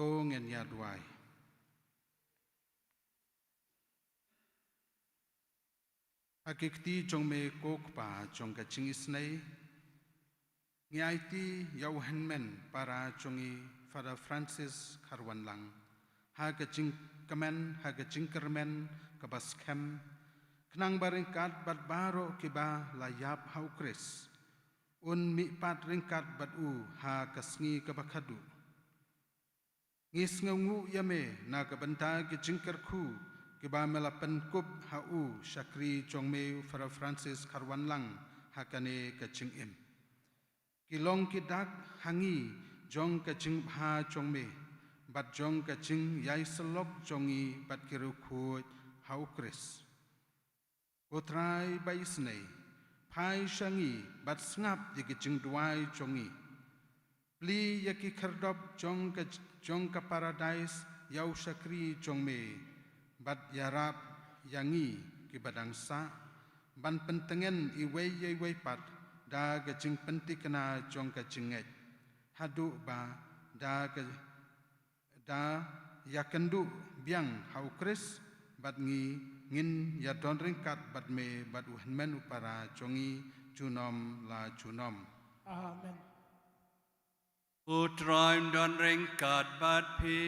ngen ya duai Akikti jong me kok pa jong ka ching isnai ngai ti yau henmen para jongi Father Francis Karwan Lang ha ka ching kamen ha ka ching kermen ka bas kem knang baringkat bat baro kiba layap hau kris un mi pat ringkat bat u ha ka sngi ka bakhadu ngis ngungu yame na ka banta ki ching kerku kiba melapan kup hau syakri jongme Father Francis Karwan Lang hakane ka ching im kilong kidak hangi jong ka ching ha jongme bat jong ka ching yai selok jongi bat kiru khu hau kris utrai baisnei pai shangi bat ngap ye ki ching duai jongi pli ye ki khardop jong ka paradise yau syakri jongme bat yarap yangi ki badangsa ban pentengen iwei yei pat da ga jing penti kena jong ka jinget hadu ba da yakendu biang hau kris bat ngin ya don ringkat bat me bat uhenmen upara jongi junom la junom Amen. Utraim don ringkat bat pi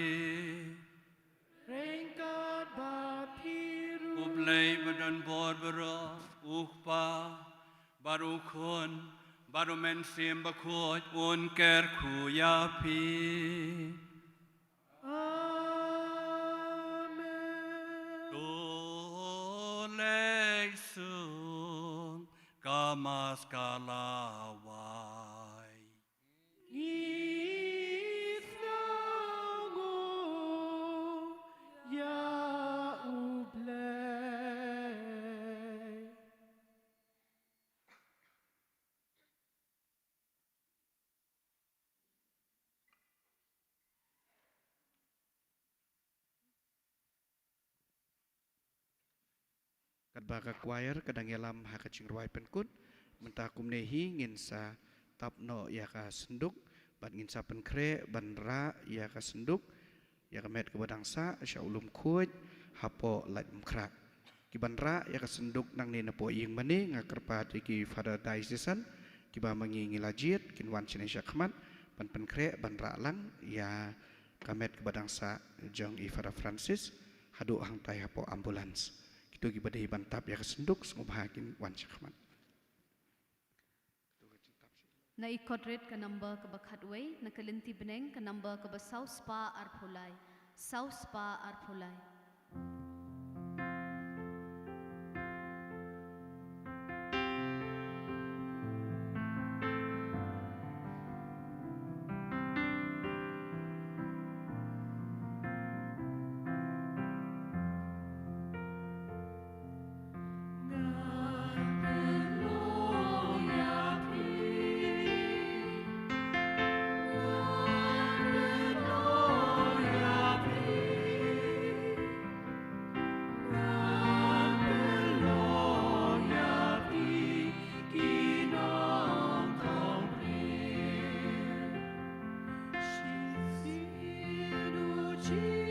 Ringkat bapiru Ublay badan bor bero ukpa baru kun baru mensim bakut un ker kuyapi Amen. Dolek sung kamas kalawai Islango ya ublay Kadbaga choir kadang yalam ha kacing ruai penkut mentah kumnehi ngin sa tapno ya ka senduk bat ngin sa penkre banra ya ka senduk ya ka met ke badangsa sya ulum kuj hapo lat mkrak ki banra ya ka senduk nang ni napo ing mani ngakerpa ki Father Diocesan ki ba mangi ngilajit kin wan chine syakmat ban penkre banra lang ya ka met ke badangsa jong i Father Francis hadu hang tai hapo ambulans Tugi badai bantap ya kesenduk sengubhakin wan syakmat. Na ikodret ka number ka bakhatway na kalinti beneng ka number ka ba South Spa Arpulay. South Spa Arpulay. She